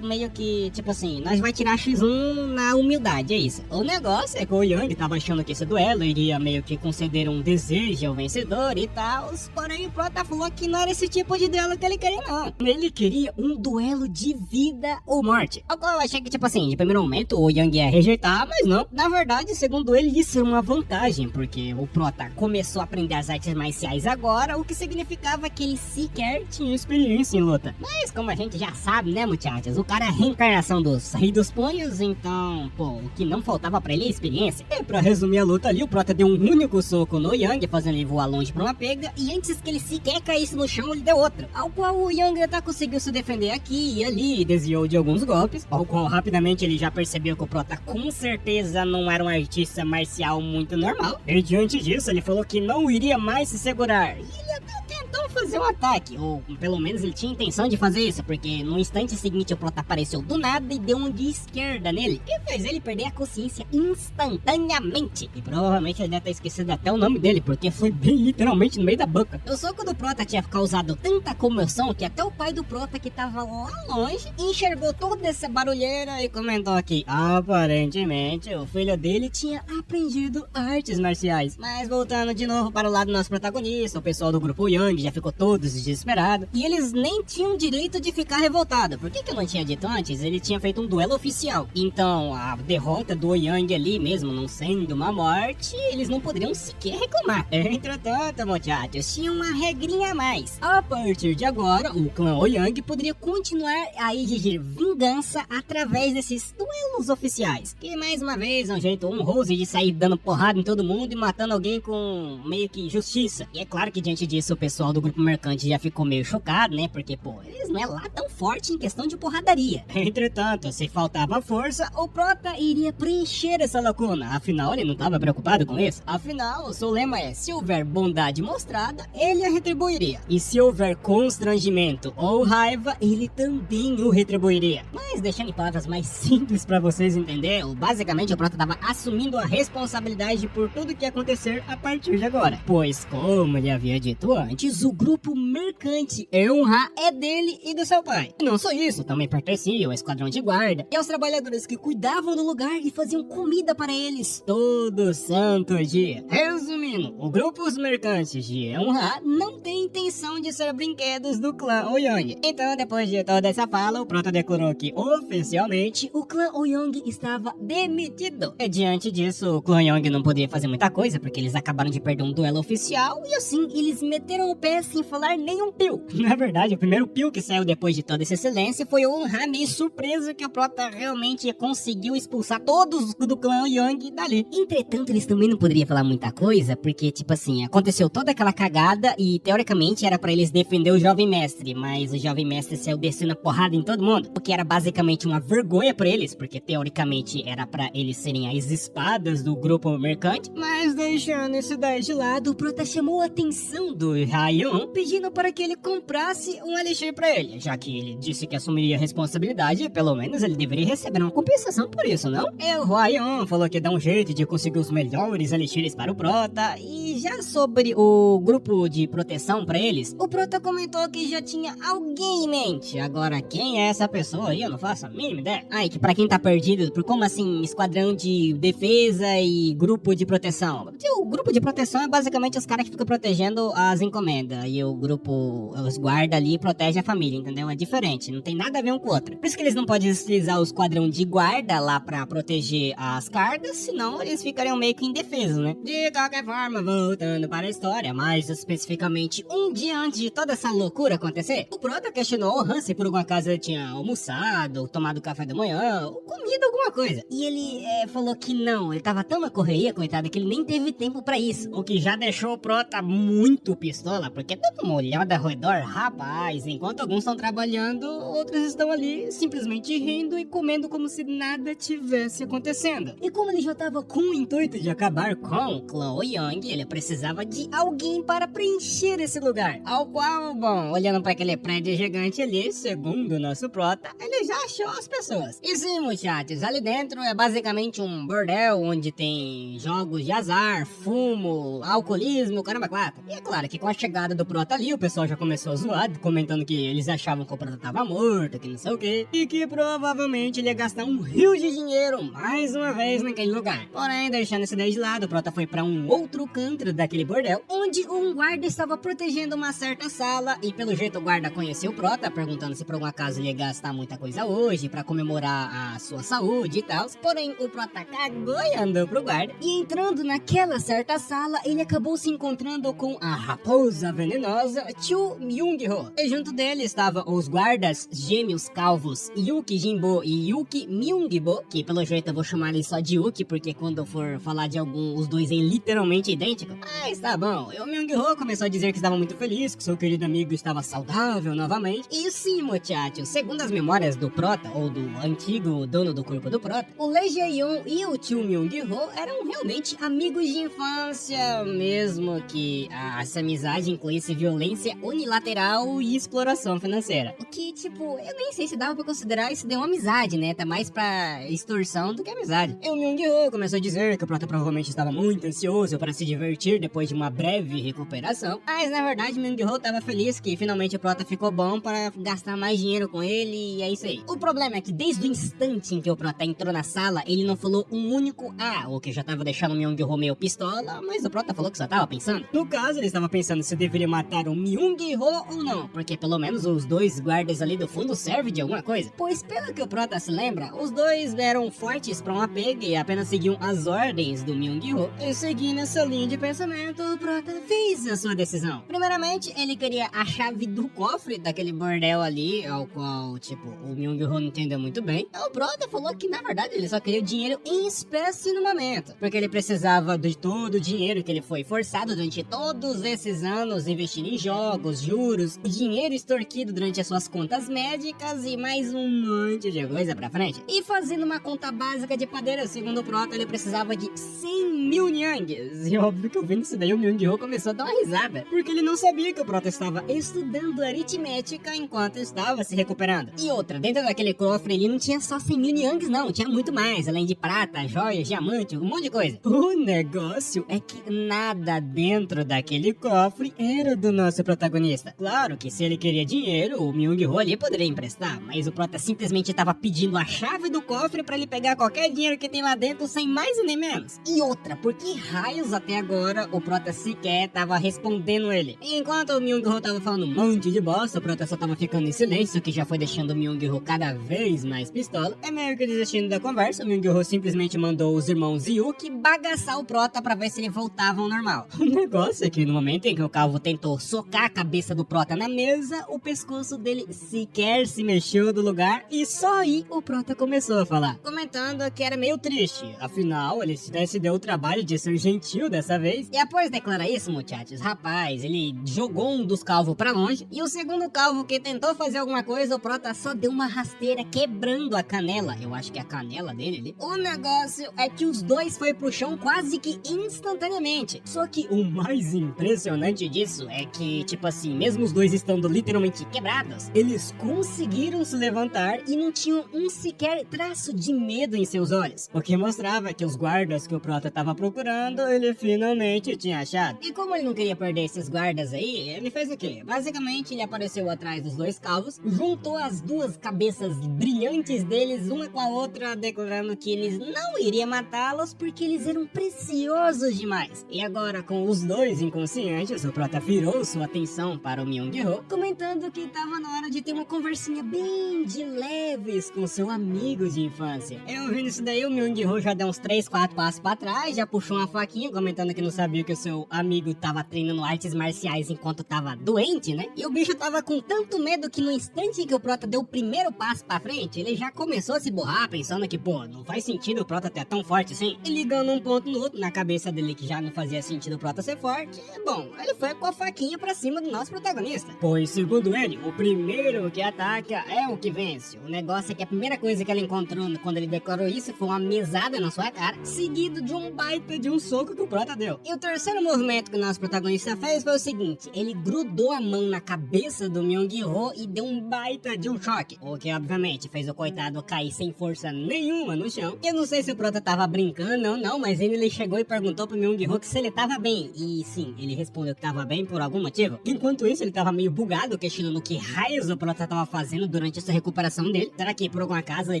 meio que, tipo assim, nós vai tirar X1 na humildade, é isso. O negócio é que o Yang tava achando que esse duelo iria meio que conceder um desejo ao vencedor e tal, porém o Prota falou que não era esse tipo de duelo que ele queria, não. Ele queria um duelo de vida ou morte. Eu achei que, tipo assim, de primeiro momento o Yang ia rejeitar, mas não. Na verdade, segundo ele, isso é uma vantagem, porque o Prota começou a aprender as artes marciais agora, o que significava que ele sequer tinha experiência em luta. Mas como a gente já sabe, né, muchachos, o cara é a reencarnação dos Rei dos Punhos, então, pô, o que não faltava pra ele é experiência. E pra resumir a luta ali, o Prota deu um único soco no Yang, fazendo ele voar longe pra uma pega, e antes que ele sequer caísse no chão, ele deu outro. Ao qual o Yang até conseguiu se defender aqui e ali, e desviou de alguns golpes, ao qual rapidamente ele já percebeu que o Prota com certeza não era um artista marcial muito normal. E diante disso, ele falou que não iria mais se segurar. E ele até tentou fazer um ataque, ou pelo menos ele tinha intenção de fazer isso, porque no instante seguinte o Prota apareceu do nada e deu um de esquerda nele, e fez ele perder a consciência instantaneamente. E provavelmente ele deve ter esquecido até o nome dele, porque foi bem literalmente no meio da boca. O soco do Prota tinha causado tanta comoção que até o pai do Prota, que tava lá longe, enxergou toda essa barulheira e comentou que aparentemente o filho dele tinha aprendido artes marciais. Mas voltando de novo para o lado do nosso protagonista, o pessoal do grupo Yang já ficou todos desesperados, e eles nem tinham direito de ficar revoltados. Por que eu não tinha dito antes? Ele tinha feito um duelo oficial, então a derrota do Yang ali, mesmo não sendo uma morte, eles não poderiam sequer reclamar. Entretanto, muchachos, tinha uma regrinha a mais. A partir de agora, o clã Ouyang poderia continuar a exigir vingança através desses duelos oficiais, que mais uma vez é um jeito honroso de sair dando porrada em todo mundo e matando alguém com meio que justiça. E é claro que diante disso o pessoal do grupo mercante já ficou meio chocado, né, porque pô, eles não é lá tão forte em questão de porradaria. Entretanto, se faltava força, o Prota iria preencher essa lacuna, afinal ele não estava preocupado com isso. Afinal, o seu lema é: se houver bondade mostrada, ele a retribuiria, e se houver constrangimento ou raiva, ele também o retribuiria. Mas deixando em palavras mais simples pra vocês entenderem, basicamente o Prota tava assumindo a responsabilidade por tudo que ia acontecer a partir de agora. Pois, como ele havia dito antes, o grupo mercante Eun-ha é dele e do seu pai. E não só isso, também pertencia ao esquadrão de guarda e aos trabalhadores que cuidavam do lugar e faziam comida para eles todo santo dia. Resumindo, o grupo Os Mercantes de Eun-ha não tem intenção de ser brinquedos do clã Ouyang. Então, depois de toda essa fala, o Prota declarou que oficialmente o clã Ouyang estava demitido. E diante disso, o clã Ouyang não podia fazer muita coisa, porque eles acabaram de perder um duelo oficial e assim eles meteram o pé sem falar nenhum pio. Na verdade, o primeiro pio que saiu depois de toda essa excelência foi o Eun-ha meio surpreso que o Prota realmente conseguiu expulsar todos do clã Ouyang dali. Entretanto, eles também não poderiam falar muita coisa, porque tipo assim, aconteceu toda aquela cagada e teoricamente era pra eles defender o jovem mestre, mas o jovem mestre saiu descendo a porrada em todo mundo, o que era basicamente uma vergonha pra eles, porque teoricamente era pra eles serem as espadas do grupo mercante. Mas deixando isso daí de lado, o Prota chamou a atenção do Ryan, pedindo para que ele comprasse um elixir pra ele, já que ele disse que assumiria a responsabilidade, pelo menos ele deveria receber uma compensação por isso, não? E o Ryan falou que dá um jeito de conseguir os melhores elixires para o Prota. E já sobre o grupo de proteção pra eles, o Prota comentou que já tinha alguém em mente. Agora, quem é essa pessoa aí? Eu não faço a mínima ideia. Ah, e que pra quem tá perdido, por como assim, esquadrão de defesa e grupo de proteção? O grupo de proteção é basicamente os caras que ficam protegendo as encomendas. e o grupo, os guardas ali protegem a família, entendeu? É diferente, não tem nada a ver um com o outro. Por isso que eles não podem utilizar o esquadrão de guarda lá pra proteger as cargas, senão eles ficariam meio que indefesos, né? De qualquer forma, voltando para a história, mais especificamente um dia antes de toda essa loucura acontecer, o Prota questionou o Hansen por alguma casa ele tinha almoçado, tomado café da manhã, ou comido alguma coisa. E ele falou que não, ele tava tão na correria, coitado, que ele nem teve tempo pra isso. O que já deixou o Prota muito pistola, porque dando uma olhada ao redor, rapaz, enquanto alguns estão trabalhando, outros estão ali simplesmente rindo e comendo como se nada tivesse acontecendo. E como ele já tava com o intuito de acabar com Chloe Young, ele precisava de alguém para preencher esse lugar. Ao qual, bom, olhando para aquele prédio gigante ali, segundo o nosso Prota, ele já achou as pessoas. E sim, muchachos, ali dentro é basicamente um bordel onde tem jogos de azar, fumo, alcoolismo, caramba, quatro. E é claro que com a chegada do Prota ali, o pessoal já começou a zoar, comentando que eles achavam que o Prota tava morto, que não sei o que, e que provavelmente ele ia gastar um rio de dinheiro mais uma vez naquele lugar. Porém, deixando essa ideia de lado, o Prota foi para um outro canto daquele bordel, onde um guarda estava protegendo uma certa sala, e pelo jeito o guarda conheceu o Prota, perguntando se por algum acaso ele ia gastar muita coisa hoje, pra comemorar a sua saúde e tal. Porém, o Prota cagou e andou pro guarda, e entrando naquela certa sala, ele acabou se encontrando com a raposa venenosa Chu Myung-ho. E junto dele estavam os guardas gêmeos calvos Yuki Jinbo e Yuki Myung-bo, que pelo jeito eu vou chamar ele só de Yuki, porque quando eu for falar de algum, os dois é literalmente idêntico. Mas tá bom, o Myung-ho começou a dizer que estava muito feliz, que seu querido amigo estava saudável novamente. E sim, muchachos, segundo as memórias do Prota, ou do antigo dono do corpo do Prota, o Lee Jae-yoon e o Chu Myung-ho eram realmente amigos de infância, mesmo que essa amizade incluísse violência unilateral e exploração financeira. O que, tipo, eu nem sei se dava pra considerar isso de uma amizade, né? Tá mais pra extorsão do que amizade. E o Myung-ho começou a dizer que o Prota provavelmente estava muito ansioso para se divertir depois de uma breve recuperação. Mas, na verdade, o Myung-ho tava feliz que finalmente o Prota ficou bom para gastar mais dinheiro com ele e é isso aí. O problema é que desde o instante em que o Prota entrou na sala, ele não falou um único o que já tava deixando o Myung-ho meio pistola, mas o Prota falou que só tava pensando. No caso, ele estava pensando se deveria matar o Myung-ho ou não, porque pelo menos os dois guardas ali do fundo servem de alguma coisa. Pois pelo que o Prota se lembra, os dois eram fortes para um apego e apenas seguiam as ordens do Myung-ho. E seguindo essa linha de pensamento, o Prota fez a sua decisão. Primeiramente, ele queria a chave do cofre daquele bordel ali, ao qual, tipo, o Myung-ho não entendeu muito bem. O Prota falou que, na verdade, ele só queria o dinheiro em espécie no momento, porque ele precisava de todo o dinheiro que ele foi forçado durante todos esses anos investir em jogos, juros, o dinheiro extorquido durante as suas contas médicas e mais um monte de coisa pra frente. E fazendo uma conta básica de padeiro, segundo o Prota, ele precisava de 100 mil nyangues. E óbvio que ouvindo isso daí, o Myung-ho começou a dar uma risada, porque ele não sabia que o Prota estava estudando aritmética enquanto estava se recuperando. E outra, dentro daquele cofre ele não tinha só 100 mil nyangues não, tinha muito mais, além de prata, joias, diamante, um monte de coisa. O negócio é que nada dentro daquele cofre era do nosso protagonista. Claro que se ele queria dinheiro, o Myung-ho ali poderia emprestar, mas o Prota simplesmente estava pedindo a chave do cofre para ele pegar qualquer dinheiro que tem lá dentro sem mais e nem menos. E outra, por que raios até agora o Prota sequer tava respondendo ele? Enquanto o Myung-ho tava falando um monte de bosta, o Prota só tava ficando em silêncio, que já foi deixando o Myung-ho cada vez mais pistola. É meio que desistindo da conversa, o Myung-ho simplesmente mandou os irmãos Yuki bagaçar o Prota pra ver se ele voltava ao normal. O negócio é que no momento em que o Calvo tentou socar a cabeça do Prota na mesa, o pescoço dele sequer se mexeu do lugar e só aí o Prota começou a falar, comentando que era meio triste, afinal ele se deu o trabalho de ser gentil dessa vez. E após declarar isso, muchachos, rapaz, ele jogou um dos calvos pra longe e o segundo calvo que tentou fazer alguma coisa, o Prota só deu uma rasteira quebrando a canela, eu acho que é a canela dele ali. O negócio é que os dois foi pro chão quase que instantaneamente. Só que o mais impressionante disso é que, tipo assim, mesmo os dois estando literalmente quebrados, eles conseguiram se levantar e não tinham um sequer traço de medo em seus olhos, o que mostrava que os guardas que o Prota tava procurando, ele finalmente tinha achado. E como ele não queria perder esses guardas aí, ele fez o quê? Basicamente, ele apareceu atrás dos dois calvos, juntou as duas cabeças brilhantes deles, uma com a outra, declarando que eles não iriam matá-los porque eles eram preciosos demais. E agora, com os dois inconscientes, o Prota virou sua atenção para o Myung-ho, comentando que tava na hora de ter uma conversinha bem de leves com seu amigo de infância. Eu ouvindo isso daí, o Myung-ho já deu uns 3, 4 passos pra trás, já puxou uma faquinha, comentando que não sabia que o seu amigo tava treinando artes marciais enquanto tava doente, né? E o bicho tava com tanto medo que no instante em que o Prota deu o primeiro passo pra frente, ele já começou a se borrar, pensando que, pô, não faz sentido o Prota ter tão forte assim. E ligando um ponto no outro, na cabeça dele que já não fazia sentido o Prota ser forte, bom, ele foi com a faquinha pra cima do nosso protagonista. Pois, segundo ele, o primeiro que ataca é o que vence. O negócio é que a primeira coisa que ele encontrou quando ele declarou isso foi uma mesada na sua cara, seguido de um baita de um soco que o Prota deu. E o terceiro movimento que o nosso protagonista fez foi o seguinte: ele grudou a mão na cabeça do Myung-ho e deu um baita de um choque, o que obviamente fez o coitado cair sem força nenhuma no chão. Eu não sei se o Prota tava brincando ou não, mas ele chegou e perguntou pro Myung-ho se ele tava bem. E sim, ele respondeu que tava bem por algum motivo. Enquanto isso, ele tava meio bugado, questionando o que raios o Prota tava fazendo durante essa recuperação dele. Será que por algum acaso ele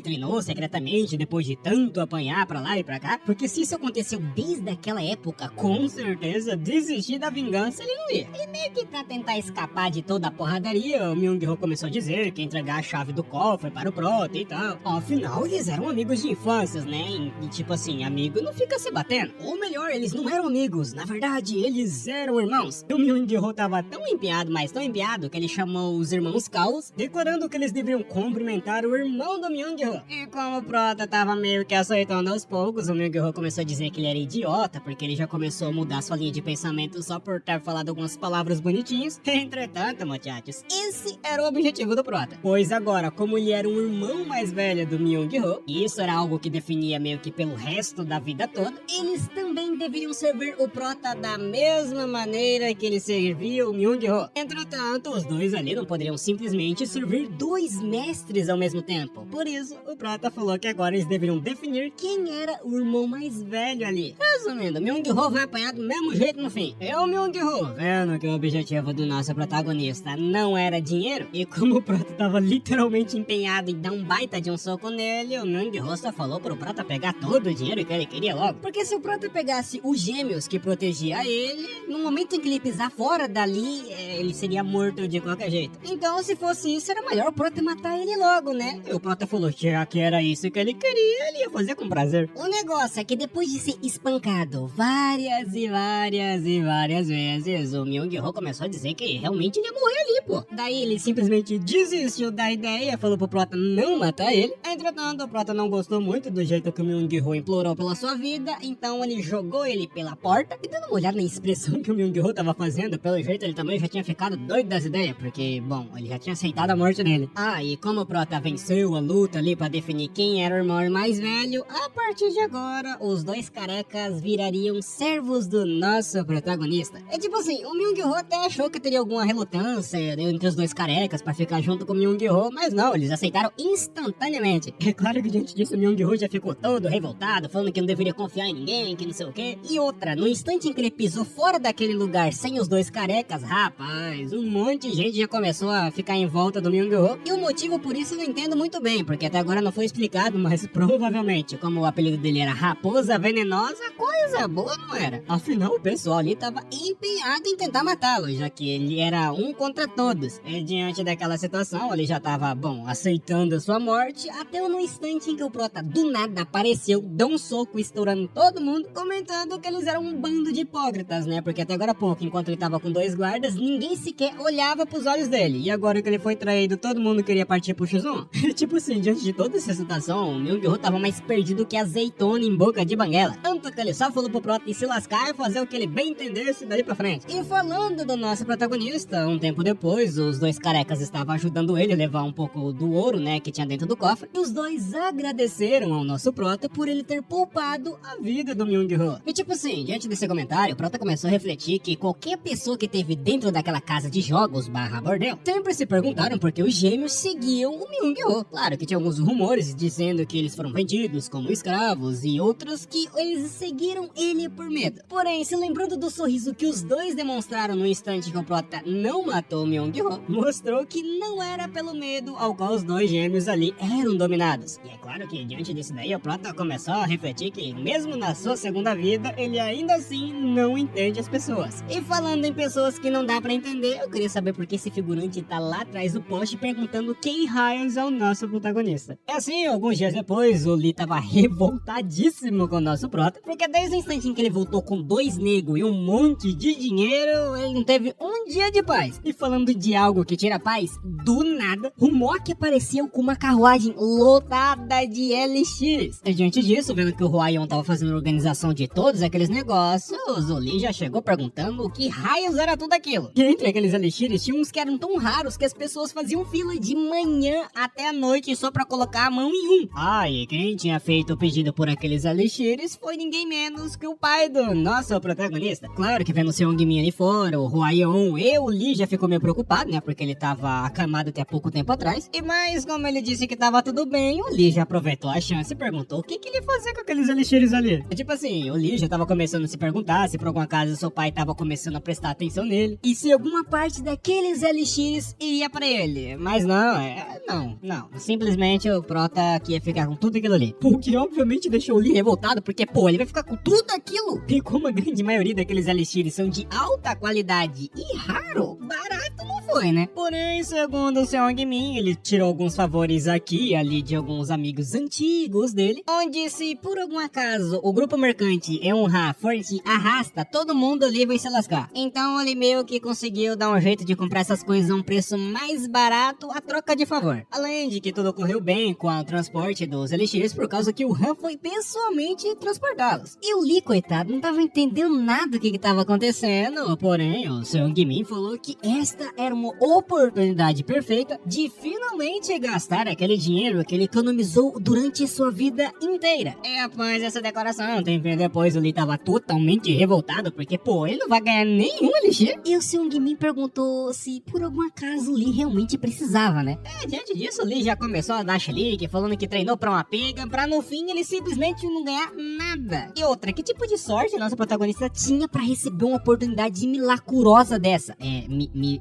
treinou secretamente depois de tanto apanhar pra lá e pra cá? Porque se isso aconteceu desde aquela época, com certeza desistir da vingança ele não ia. E meio que pra tentar escapar de toda a porradaria, o Myung-ho começou a dizer que ia entregar a chave do cofre para o Prota e tal. Afinal, eles eram amigos de infância, né? E tipo assim, amigo não fica se batendo. Ou melhor, eles não eram amigos. Na verdade, eles eram irmãos. E o Myung-ho tava tão empenhado, mas tão empenhado, que ele chamou os irmãos Caos, declarando que eles deveriam cumprimentar o irmão do Myung-ho. E como o Prota tava meio que aceitando aos poucos, o Myung-ho começou a dizer que ele era idiota, porque ele já começou a mudar sua linha de pensamento só por ter falado algumas palavras bonitinhas. Entretanto, muchachos, esse era o objetivo do Prota. Pois agora, como ele era um irmão mais velho do Myung-ho, e isso era algo que definia meio que pelo resto da vida toda, eles também deveriam servir o Prota da mesma maneira que ele servia o Myung-ho. Entretanto, os dois ali não poderiam simplesmente servir dois mestres ao mesmo tempo. Por isso, o Prota falou que agora eles deveriam definir quem era o irmão mais velho ali. Resumindo, Myung-ho vai apanhar do mesmo jeito no fim. E o Myung-ho, vendo que o objetivo do nosso protagonista não era dinheiro, e como o Prota tava literalmente empenhado em dar um baita de um soco nele, o Myung-ho só falou pro Prota pegar todo o dinheiro que ele queria logo. Porque se o Prota pegasse os gêmeos que protegia ele, no momento em que ele pisar fora dali, ele seria morto de qualquer jeito. Então, se fosse isso, era melhor o Prota matar ele logo, né? E o Prota falou que já que era isso que ele queria, ele ia fazer com prazer. O negócio é que depois de ser espancado várias e várias e várias vezes, o Myung-ho começou a dizer que realmente ele ia morrer ali, pô. Daí ele simplesmente desistiu da ideia, falou pro Prota não matar ele. Entretanto, o Prota não gostou muito do jeito que o Myung-ho implorou pela sua vida, então ele jogou ele pela porta. E dando uma olhada na expressão que o Myung-ho tava fazendo, pelo jeito ele também já tinha ficado doido das ideias, porque, bom, ele já tinha aceitado a morte dele. Ah, e como o Prota venceu a luta ali pra definir quem era o irmão mais velho, a partir de agora, os dois carecas virariam servos do nosso protagonista. É tipo assim, o Myung-ho até achou que teria alguma relutância entre os dois carecas pra ficar junto com o Myung-ho, mas não, eles aceitaram instantaneamente. É claro que diante disso o Myung-ho já ficou todo revoltado, falando que não deveria confiar em ninguém, que não sei o quê. E outra, no instante em que ele pisou fora daquele lugar sem os dois carecas, rapaz, um monte de gente já começou a ficar em volta do Myung-ho. E o motivo por isso eu não entendo muito bem, porque até agora não foi explicado, mas provavelmente, como o apelido dele era Raposa Venenosa, coisa boa não era. Afinal, o pessoal ali tava empenhado em tentar matá-lo, já que ele era um contra todos. E diante daquela situação, ele já tava, bom, aceitando a sua morte, até no instante em que o Prota do nada apareceu, deu um soco estourando todo mundo, comentando que eles eram um bando de hipócritas, né? Porque até agora há pouco, enquanto ele tava com dois guardas, ninguém sequer olhava pros olhos dele. E agora que ele foi traído, todo mundo queria partir pro X1. Tipo assim, diante de toda essa situação, o Myung-ho tava mais perdido que azeitona em boca de banguela. Tanto que ele só falou pro Prota e se lascar e fazer o que ele bem entendesse daí pra frente. E falando do nosso protagonista, um tempo depois, os dois carecas estavam ajudando ele a levar um pouco do ouro, né, que tinha dentro do cofre. E os dois agradeceram ao nosso Prota por ele ter poupado a vida do Myung-ho. E tipo assim, diante desse comentário, o Prota começou a refletir que qualquer pessoa que teve dentro daquela casa de jogos / bordel, sempre se perguntaram por que os gêmeos seguiam o Myung-ho. Claro que tinha alguns rumores dizendo que eles foram vendidos como escravos e outros que eles seguiram ele por medo. Porém, se lembrando do sorriso que os dois demonstraram no instante que o Prota não matou o Myung-ho, mostrou que não era pelo medo ao qual os dois gêmeos ali eram dominados. E é claro que diante disso daí, o Prota começou a refletir que mesmo na sua segunda vida, ele ainda assim não entende as pessoas. E falando falando em pessoas que não dá pra entender, eu queria saber por que esse figurante tá lá atrás do poste perguntando quem raios é o nosso protagonista. É assim, alguns dias depois, o Lee tava revoltadíssimo com o nosso prota, porque desde o instante em que ele voltou com 2 negros e um monte de dinheiro, ele não teve um dia de paz. E falando de algo que tira paz, do nada, o Mock apareceu com uma carruagem lotada de LX. E diante disso, vendo que o Huaion tava fazendo a organização de todos aqueles negócios, o Lee já chegou perguntando o que raios era tudo aquilo. E entre aqueles elixires, tinha uns que eram tão raros que as pessoas faziam fila de manhã até a noite só pra colocar a mão em um. Ah, e quem tinha feito o pedido por aqueles elixires foi ninguém menos que o pai do nosso protagonista. Claro que vendo o Seong-min ali fora, o Huaion e o Lee já ficou meio preocupado, né? Porque ele tava acamado até pouco tempo atrás. E mais, como ele disse que tava tudo bem, o Lee já aproveitou a chance e perguntou o que ele ia fazer com aqueles elixires ali. Tipo assim, o Lee já tava começando a se perguntar se por algum acaso seu pai tava começando a prestar atenção nele e se alguma parte daqueles elixires iria pra ele. Mas não, não. Simplesmente o prota que ia ficar com tudo aquilo ali. O que obviamente deixou o Lee revoltado, porque pô, ele vai ficar com tudo aquilo. E como a grande maioria daqueles elixires são de alta qualidade e raro, barato não foi, né? Porém, segundo o Seong-min, ele tirou alguns favores aqui e ali de alguns amigos antigos dele, onde se por algum acaso o grupo mercante honrar forte arrasta, todo mundo ali vai se lascar. Então ele meio que conseguiu dar um jeito de comprar essas coisas a um preço mais barato a troca de favor. Além de que tudo correu bem com o transporte dos elixires por causa que o Han foi pessoalmente transportá-los. E o Lee, coitado, não tava entendendo nada do que tava acontecendo, porém o Seong-min falou que esta era uma oportunidade perfeita de finalmente gastar aquele dinheiro que ele economizou durante sua vida inteira. E após essa declaração, tempo depois o Lee tava totalmente revoltado, porque pô, ele não vai ganhar nenhum elixir. E o Seong-min perguntou se por algum acaso o Lee realmente precisava, né? Diante disso, o Lee já começou a dar chilique, falando que treinou pra uma pega, pra no fim ele simplesmente não ganhar nada. E outra, que tipo de sorte nossa protagonista tinha pra receber uma oportunidade milagrosa dessa?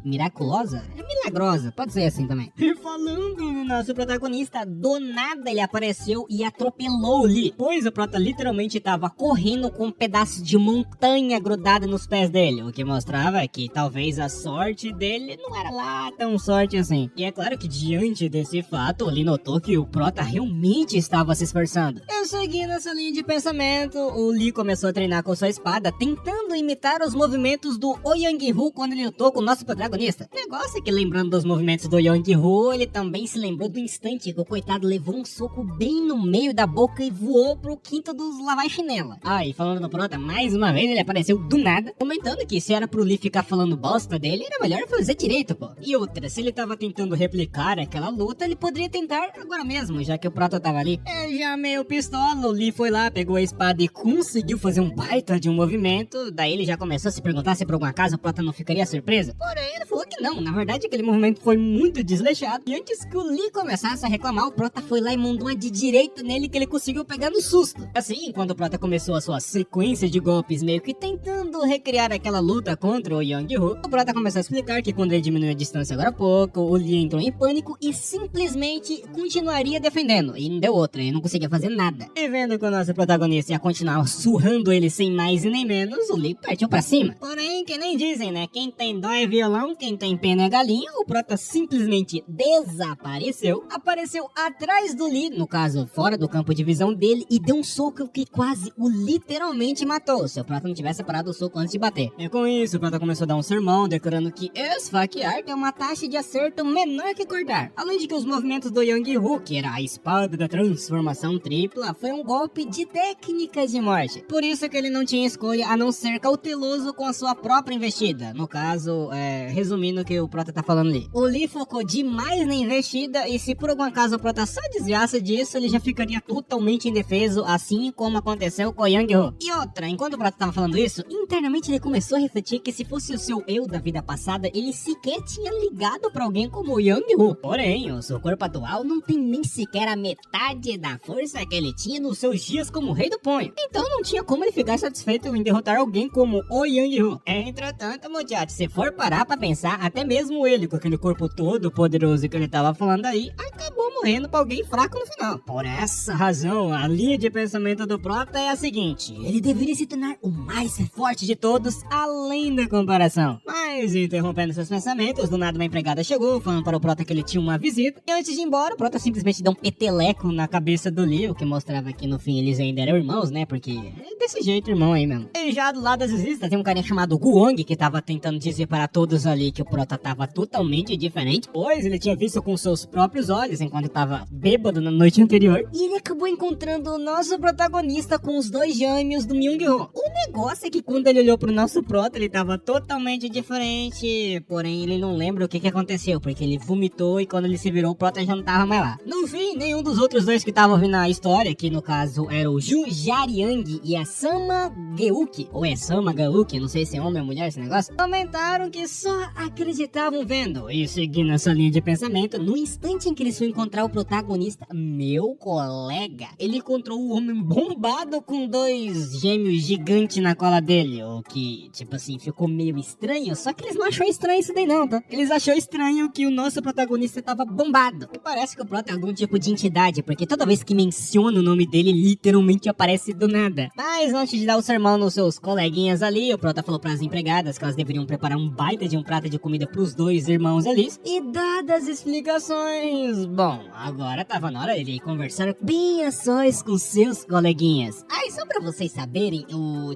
Miraculosa? Milagrosa, pode ser assim também. E falando no nosso protagonista, do nada ele apareceu e atropelou o Lee, pois o prota literalmente tava correndo com um pedaço de montanha grudado nos pés dele, o que mostrava que talvez a sorte dele não era lá tão sorte assim. E é claro que diante desse fato, o Lee notou que o prota realmente estava se esforçando. Eu seguindo essa linha de pensamento, o Lee começou a treinar com sua espada, tentando imitar os movimentos do Oyang-Hu quando ele lutou com o nosso protagonista. O negócio é que, lembrando dos movimentos do Oyang-Hu, ele também se lembrou do instante que o coitado levou um soco bem no meio da boca e voou pro quinto dos lavai-chinela. Ah, e falando no prota, mais uma vez ele apareceu do nada, comentando que se era pro Lee ficar falando bosta dele, era melhor fazer direito, pô. E outra, se ele tava tentando replicar aquela luta, ele poderia tentar agora mesmo, já que o prota tava ali. Já meio pistola, o Lee foi lá, pegou a espada e conseguiu fazer um baita de um movimento. Daí ele já começou a se perguntar se por algum acaso o prota não ficaria surpreso. Porém, ele falou que não, na verdade aquele movimento foi muito desleixado. E antes que o Lee começasse a reclamar, o prota foi lá e mandou uma de direita nele que ele conseguiu pegar no susto. Assim, quando o prota começou a sua sequência de golpes, meio que tentando recriar aquela luta contra o Young-Hu, o prota começou a explicar que quando ele diminuiu a distância agora há pouco, o Lee entrou em pânico e simplesmente continuaria defendendo. E não deu outra, ele não conseguia fazer nada. E vendo que o nosso protagonista ia continuar surrando ele sem mais e nem menos, o Lee partiu pra cima. Porém, que nem dizem, né? Quem tem dó é violão, quem tem pena é galinha. O prota simplesmente desapareceu, apareceu atrás do Lee, no caso, fora do campo de visão dele, e deu um soco que quase o literalmente matou, se o prota não tivesse parado o soco antes de bater. E com isso, o prota começou a dar um sermão, declarando que esfaquear tem uma taxa de acerto menor que cortar. Além de que os movimentos do Young-Hu, que era a espada da transformação tripla, foi um golpe de técnica de morte. Por isso que ele não tinha escolha a não ser cauteloso com a sua própria investida. No caso, resumindo o que o prota tá falando ali. O Lee focou demais na investida e se por algum acaso o prota só desviasse disso, ele já ficaria totalmente indefeso, assim como aconteceu com o Young-Hu. E outra, enquanto o prota tava falando isso, internamente ele começou a refletir que se fosse o seu eu da vida passada, ele sequer tinha ligado pra alguém como o Young-Hu. Porém, o seu corpo atual não tem nem sequer a metade da força que ele tinha nos seus dias como rei do Ponho. Então não tinha como ele ficar satisfeito em derrotar alguém como o Young-Hu. Entretanto, muchacho, se for parar pra pensar, até mesmo ele, com aquele corpo todo poderoso que ele tava falando aí, acabou morrendo pra alguém fraco no final. Por essa razão, a linha de pensamento do Prota é a seguinte: ele deveria se tornar o mais forte de todos, além da comparação. Mas, interrompendo seus pensamentos, do nada uma empregada chegou, falando para o Prota que ele tinha uma visita, e antes de ir embora, o Prota simplesmente deu um peteleco na cabeça do Leo, que mostrava que no fim eles ainda eram irmãos, né, porque é desse jeito irmão aí mesmo. E já do lado das visitas tem um carinha chamado Guong, que tava tentando dizer para todos ali que o Prota tava totalmente diferente, pois ele tinha visto com seus próprios olhos enquanto tava bêbado na noite anterior, e ele acabou encontrando o nosso protagonista com os dois gêmeos do Myung-ho. O negócio é que quando ele olhou pro nosso Prota, ele tava totalmente diferente, porém ele não lembra o que aconteceu, porque ele vomitou e quando ele se virou, o Prota já não tava mais lá. No fim, nenhum dos outros dois que estavam ouvindo a história, que no caso era o Ju Jariang e a Sama Geuki, ou é Sama Geuki, não sei se é homem ou mulher esse negócio, comentaram que só acreditavam vendo. E seguindo essa linha de pensamento, no instante em que eles foram encontrar o protagonista, meu colega, ele encontrou um homem bombado com dois gêmeos gigantes na cola dele, o que, tipo assim, ficou meio estranho, só que eles não achou estranho isso daí não, tá? Eles achou estranho que o nosso protagonista tava bombado. E parece que o Prota é algum tipo de entidade, porque toda vez que menciona o nome dele, literalmente aparece do nada. Mas antes de dar o sermão nos seus coleguinhas ali, o Prota falou pras empregadas que elas deveriam preparar um baita de um prato de comida pros dois irmãos ali. E dadas as explicações, bom, agora tava na hora de conversar bem a sós com seus coleguinhas. Aí só pra vocês saberem,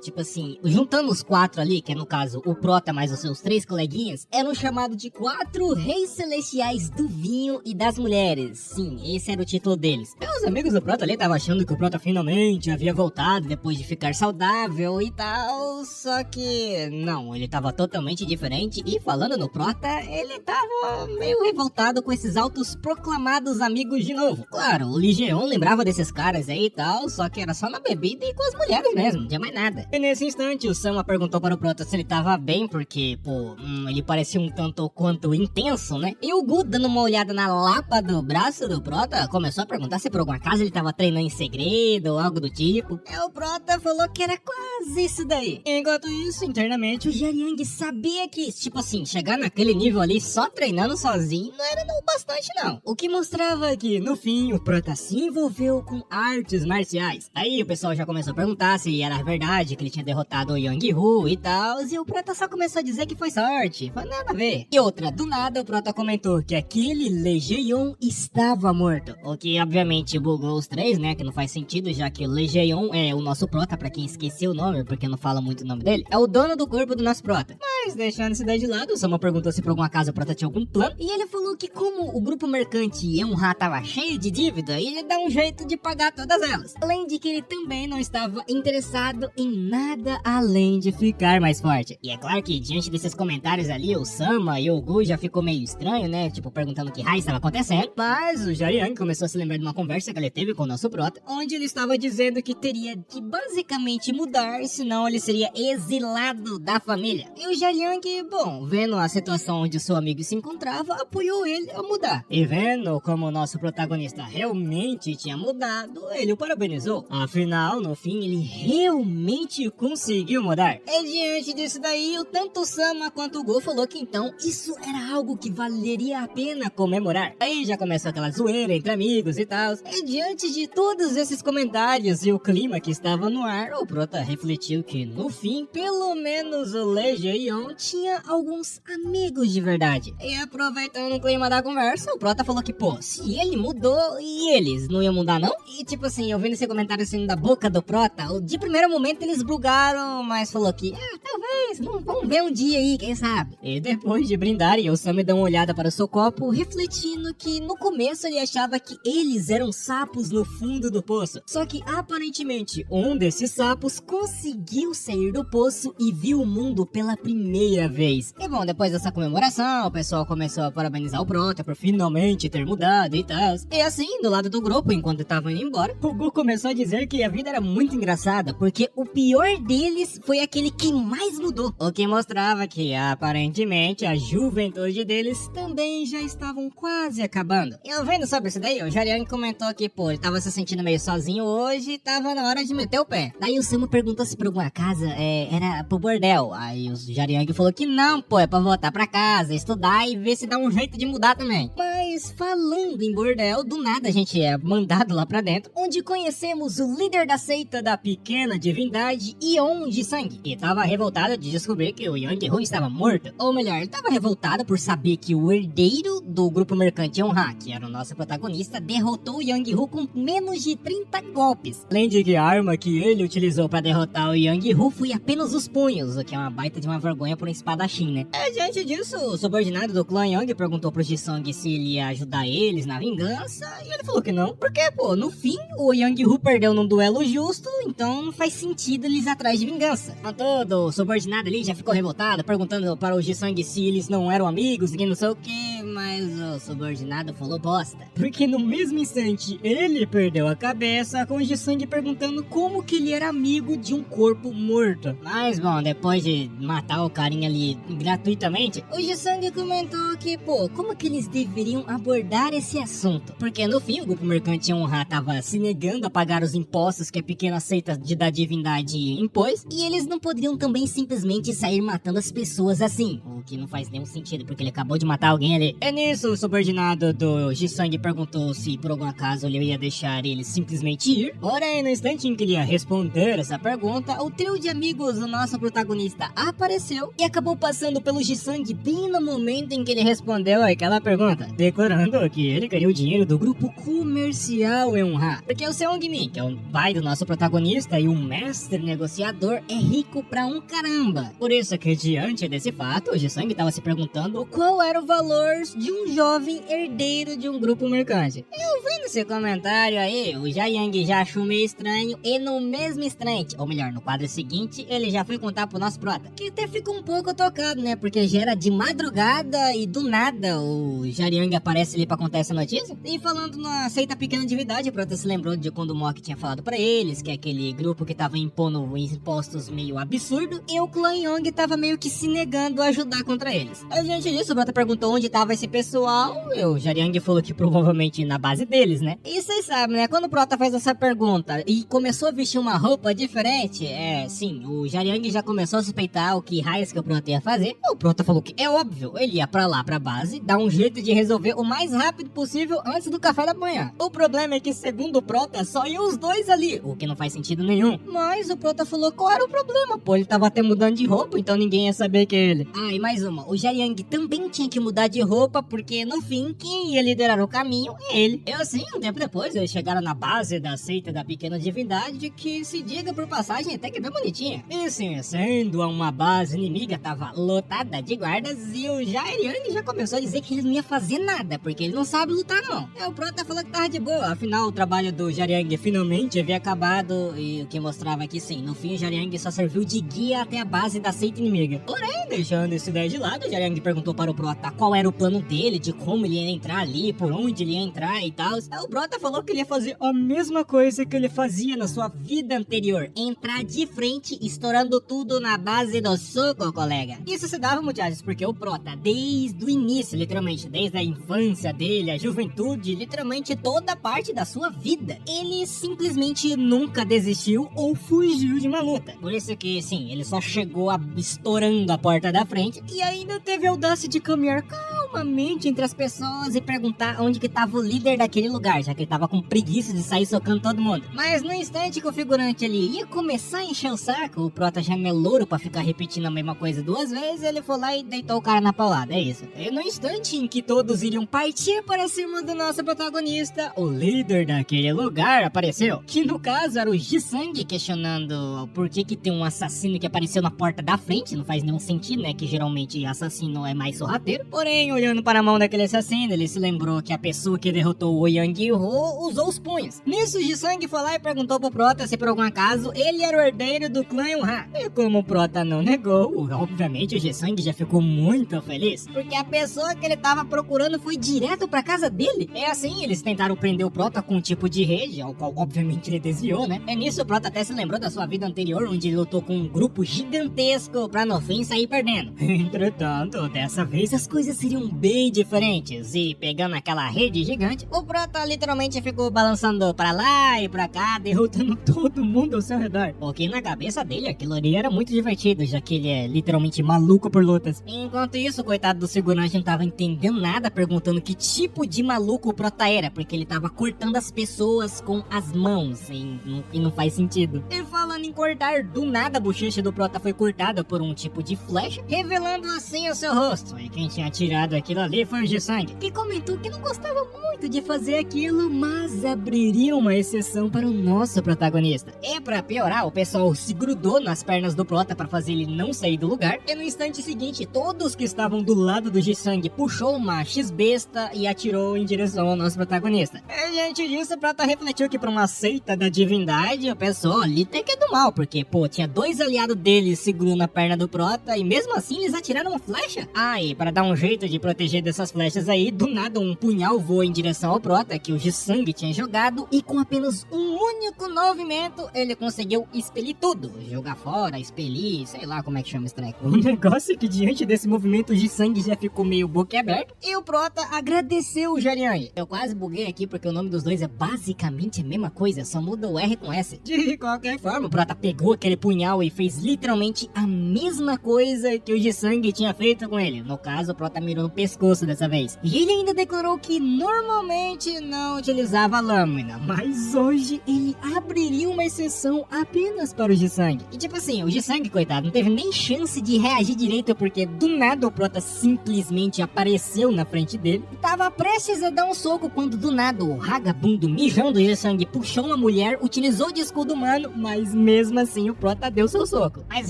tipo assim, juntando os quatro ali, que é no caso o Prota mais os seus três coleguinhas, eram chamados de 4 reis celestiais do vinho e das mulheres. Sim, esse era o título deles. Meus amigos do Prota ali estavam achando que o Prota finalmente havia voltado depois de ficar saudável e tal, só que não, ele tava totalmente diferente e falando no Prota, ele tava meio revoltado com esses autos proclamados amigos de novo. Claro, o Ligeon lembrava desses caras aí e tal, só que era só na bebida e com as mulheres mesmo, não tinha mais nada. E nesse instante, o Sama perguntou para o Prota se ele tava bem, porque, pô, ele parecia um tanto quanto intenso, né? E o Gu, dando uma olhada na lapa do braço do Prota, começou a perguntar se por algum acaso ele tava treinando em segredo ou algo do tipo. E o Prota falou que era quase isso daí. Enquanto isso, internamente, o Jariang sabia que, tipo assim, chegar naquele nível ali só treinando sozinho não era não bastante não. O que mostrava que, no fim, o Prota se envolveu com artes marciais. Aí o pessoal já começou a perguntar se era verdade que ele tinha derrotado o Young-Woo e tal, e o Prota só começou a dizer que foi sorte, foi nada a ver. E outra, do nada o Prota comentou que aquele Lejeon estava morto, o que obviamente bugou os três, né, que não faz sentido, já que o Lejeon é o nosso Prota, pra quem esqueceu o nome, porque não fala muito o nome dele, é o dono do corpo do nosso Prota. Mas deixando isso daí de lado, o Sama perguntou se por algum acaso o Prota tinha algum plano, e ele falou que como o grupo mercante Yonha tava cheio de dívida, ele dá um jeito de pagar todas elas. Além de que ele também não estava interessado em nada além de ficar mais forte. E é claro que diante desses comentários ali, o Sama e o Gu já ficou meio estranho, né, tipo perguntando o que raio estava acontecendo. Mas o Jariang começou a se lembrar de uma conversa que ele teve com o nosso Prota, onde ele estava dizendo que teria que basicamente mudar, senão ele seria exilado da família. E o Jariang, bom, vendo a situação onde o seu amigo se encontrava, apoiou ele a mudar. E vendo como o nosso protagonista realmente tinha mudado, ele o parabenizou. Afinal, no fim, ele realmente conseguiu mudar. E diante disso daí, tanto o Sama quanto o Gu falou que então isso era algo que valeria a pena comemorar. Aí já começou aquela zoeira entre amigos e tal. E diante de todos esses comentários e o clima que estava no ar, o Prota refletiu que no fim, pelo menos o Lejeon tinha alguns amigos de verdade. E aproveitando o clima da conversa, o Prota falou que, pô, se ele mudou, e eles não iam mudar não? E tipo assim, eu vendo esse comentário assim da boca do Prota, de primeiro momento eles bugaram, mas falou que, talvez, vamos ver um dia aí, quem sabe? E depois de brindarem, o Sam deu uma olhada para o seu copo, refletindo que no começo ele achava que eles eram sapos no fundo do poço. Só que aparentemente um desses sapos conseguiu sair do poço e viu o mundo pela primeira vez. E bom, depois dessa comemoração, o pessoal começou a parabenizar o Prota por finalmente ter mudado e tal. E assim, do lado do grupo, enquanto estavam indo embora, o Gu começou a dizer que a vida era muito engraçada, porque o pior deles foi aquele que mais mudou voodoo, o que mostrava que aparentemente a juventude deles também já estavam quase acabando. E eu vendo sobre isso daí, o Jariang comentou que, pô, ele tava se sentindo meio sozinho hoje e tava na hora de meter o pé. Daí o Samu perguntou se por alguma casa era pro bordel. Aí o Jariang falou que não, pô, é pra voltar pra casa, estudar e ver se dá um jeito de mudar também. Mas falando em bordel, do nada a gente é mandado lá pra dentro, onde conhecemos o líder da seita da pequena divindade, Yeon Jisung, e tava revoltado de descobrir que o Young-Ho estava morto. Ou melhor, ele tava revoltado por saber que o herdeiro do grupo mercante Yeon-Ha, que era o nosso protagonista, derrotou o Young-Ho com menos de 30 golpes. Além de que a arma que ele utilizou pra derrotar o Young-Ho foi apenas os punhos, o que é uma baita de uma vergonha por um espadachim, né? Diante disso, o subordinado do clã Young perguntou pro Jisung se ele ia ajudar eles na vingança, e ele falou que não, porque, pô, no fim, o Young-Ho perdeu num duelo justo, então não faz sentido eles ir atrás de vingança. Mas todo o subordinado ali já ficou revoltado, perguntando para o Jisung se eles não eram amigos e não sei o que, mas o subordinado falou bosta. Porque no mesmo instante, ele perdeu a cabeça com o Jisung perguntando como que ele era amigo de um corpo morto. Mas, bom, depois de matar o carinha ali gratuitamente, o Jisung comentou que, pô, como que eles deveriam abordar esse assunto? Porque no fim, o grupo mercante Yeon-Ha tava se negando a pagar os impostos que a pequena seita da divindade impôs, e eles não poderiam também simplesmente sair matando as pessoas assim, o que não faz nenhum sentido, porque ele acabou de matar alguém ali. É nisso, o subordinado do Jisung perguntou se por algum acaso ele ia deixar ele simplesmente ir. Porém, no instante em que ele ia responder essa pergunta, o trio de amigos do nosso protagonista apareceu e acabou passando pelo Jisung bem no momento em que ele respondeu aquela pergunta, declarando que ele queria o dinheiro do grupo comercial Yeon-Ha, porque o Seong-min, que é o pai do nosso protagonista e um mestre negociador, é rico pra um caramba. Por isso que, diante desse fato, o Jisung estava se perguntando qual era o valor de um jovem herdeiro de um grupo mercante. Eu vendo esse comentário aí, o Jariang já achou meio estranho, e no mesmo instante, ou melhor, no quadro seguinte, ele já foi contar pro nosso prota, que até fica um pouco tocado, né, porque já era de madrugada e do nada o Jariang aparece ali pra contar essa notícia. E falando na seita pequena divindade, o prota se lembrou de quando o Mock tinha falado pra eles, que é aquele grupo que tava impondo impostos meio absurdo, e o clã Young tava meio que se negando a ajudar contra eles. A diante disso, o prota perguntou onde tava esse pessoal, e o Jariang falou que provavelmente na base deles, né? E vocês sabem, né, quando o prota faz essa pergunta e começou a vestir uma roupa diferente, sim, o Jariang já começou a suspeitar o que raios que o prota ia fazer. O prota falou que é óbvio, ele ia pra lá, pra base, dar um jeito de resolver o mais rápido possível antes do café da manhã. O problema é que, segundo o prota, só iam os dois ali, o que não faz sentido nenhum. Mas o prota falou qual era o problema, pô, ele tava até mudando de roupa, então ninguém ia saber que é ele. Ah, e mais uma, o Jariang também tinha que mudar de roupa, porque no fim, quem ia liderar o caminho é ele. E assim, um tempo depois, eles chegaram na base da seita da pequena divindade, que, se diga por passagem, até que bem bonitinha. E sim, sendo uma base inimiga, tava lotada de guardas, e o Jariang já começou a dizer que ele não ia fazer nada, porque ele não sabe lutar não. O prota falou que tava de boa, afinal o trabalho do Jariang finalmente havia acabado, e o que mostrava que sim, no fim o Jariang só serviu de guia até a base da seita inimiga. Porém, deixando essa ideia de lado, o Jariang perguntou para o prota qual era o plano dele, de como ele ia entrar ali, por onde ele ia entrar e tal. O prota falou que ele ia fazer a mesma coisa que ele fazia na sua vida anterior, entrar de frente, estourando tudo na base do soco, colega. Isso se dava, muchachos, porque o prota, desde o início, literalmente, desde a infância dele, a juventude, literalmente toda parte da sua vida, ele simplesmente nunca desistiu ou fugiu de uma luta. Por isso que, sim, ele só chegou estourando a porta da frente e ainda teve a audácia de caminhar calmamente entre as pessoas e perguntar onde que tava o líder daquele lugar, já que ele tava com preguiça de sair socando todo mundo. Mas no instante que o figurante ali ia começar a encher o saco, o prota já é louro pra ficar repetindo a mesma coisa duas vezes, ele foi lá e deitou o cara na paulada, é isso. E no instante em que todos iriam partir para cima do nosso protagonista, o líder daquele lugar apareceu, que no caso era o Jisung, questionando por que tem um assassino que apareceu na porta da frente, não faz nenhum sentido, né, que geralmente assassino é mais sorrateiro. Porém, olhando olhando para a mão daquele assassino, ele se lembrou que a pessoa que derrotou o Yang-ho usou os punhos. Nisso, o Ji-Sang foi lá e perguntou pro Prota se por algum acaso ele era o herdeiro do clã Yonha. E como o Prota não negou, obviamente o Ji-Sang já ficou muito feliz, porque a pessoa que ele tava procurando foi direto pra casa dele. É assim, eles tentaram prender o Prota com um tipo de rede, ao qual obviamente ele desviou, né? É nisso o Prota até se lembrou da sua vida anterior, onde ele lutou com um grupo gigantesco pra no fim sair perdendo. Entretanto, dessa vez as coisas seriam bem diferentes, e pegando aquela rede gigante, o Prota literalmente ficou balançando pra lá e pra cá, derrotando todo mundo ao seu redor. Porque na cabeça dele aquilo ali era muito divertido, já que ele é literalmente maluco por lutas. Enquanto isso, o coitado do segurança não tava entendendo nada, perguntando que tipo de maluco o Prota era, porque ele tava cortando as pessoas com as mãos, e não faz sentido. E falando em cortar, do nada a bochecha do Prota foi cortada por um tipo de flecha, revelando assim o seu rosto. E quem tinha tirado aquilo ali foi o Ji-Sang, que comentou que não gostava muito de fazer aquilo, mas abriria uma exceção para o nosso protagonista. E pra piorar, o pessoal se grudou nas pernas do Prota para fazer ele não sair do lugar, e no instante seguinte, todos que estavam do lado do Ji-Sang puxou uma X-besta e atirou em direção ao nosso protagonista. E diante disso, o Prota refletiu que pra uma seita da divindade, o pessoal ali tem que é do mal, porque, pô, tinha dois aliados deles segurando a perna do Prota, e mesmo assim eles atiraram uma flecha? Ah, e para dar um jeito de proteger dessas flechas aí, do nada um punhal voou em direção ao Prota, que o Ji-Sang tinha jogado, e com apenas um único movimento, ele conseguiu expelir tudo. Jogar fora, expelir, sei lá como é que chama esse treco. O negócio é que diante desse movimento, o Ji-Sang já ficou meio boquiaberto, e o Prota agradeceu o Jianyang. Eu quase buguei aqui porque o nome dos dois é basicamente a mesma coisa, só muda o R com S. De qualquer forma, o Prota pegou aquele punhal e fez literalmente a mesma coisa que o Ji-Sang tinha feito com ele. No caso, o Prota mirou no pescoço dessa vez. E ele ainda declarou que normalmente não utilizava lâmina, mas hoje ele abriria uma exceção apenas para o Ji-Sang. E tipo assim, o Ji-Sang, coitado, não teve nem chance de reagir direito, porque do nada o Prota simplesmente apareceu na frente dele e tava prestes a dar um soco quando do nada o vagabundo mijão do Ji-Sang puxou uma mulher, utilizou de escudo humano, mas mesmo assim o Prota deu seu soco. Mas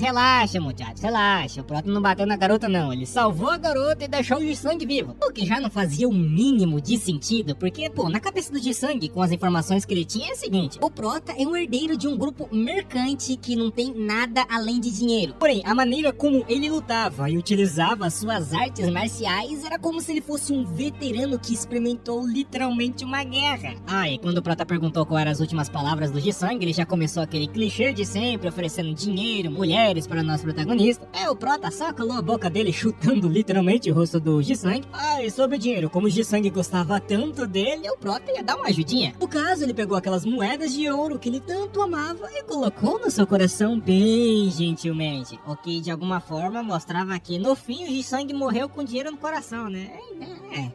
relaxa, muchachos, relaxa, o Prota não bateu na garota não, ele salvou a garota e deixou o Ji-Sang vivo. O que já não fazia o mínimo de sentido, porque, pô, na cabeça do Ji-Sang, com as informações que ele tinha, é o seguinte: o Prota é um herdeiro de um grupo mercante que não tem nada além de dinheiro. Porém, a maneira como ele lutava e utilizava suas artes marciais era como se ele fosse um veterano que experimentou literalmente uma guerra. Ah, e quando o Prota perguntou quais eram as últimas palavras do Ji-Sang, ele já começou aquele clichê de sempre, oferecendo dinheiro, mulheres para o nosso protagonista. O Prota só calou a boca dele, chutando literalmente o rosto do Ji-Sang. Ah, e sobre o dinheiro, como o Ji-Sang gostava tanto dele, o Prota ia dar uma ajudinha. No caso, ele pegou aquelas moedas de ouro que ele tanto amava e colocou no seu coração bem gentilmente. O que de alguma forma mostrava que no fim o Ji-Sang morreu com dinheiro no coração, né?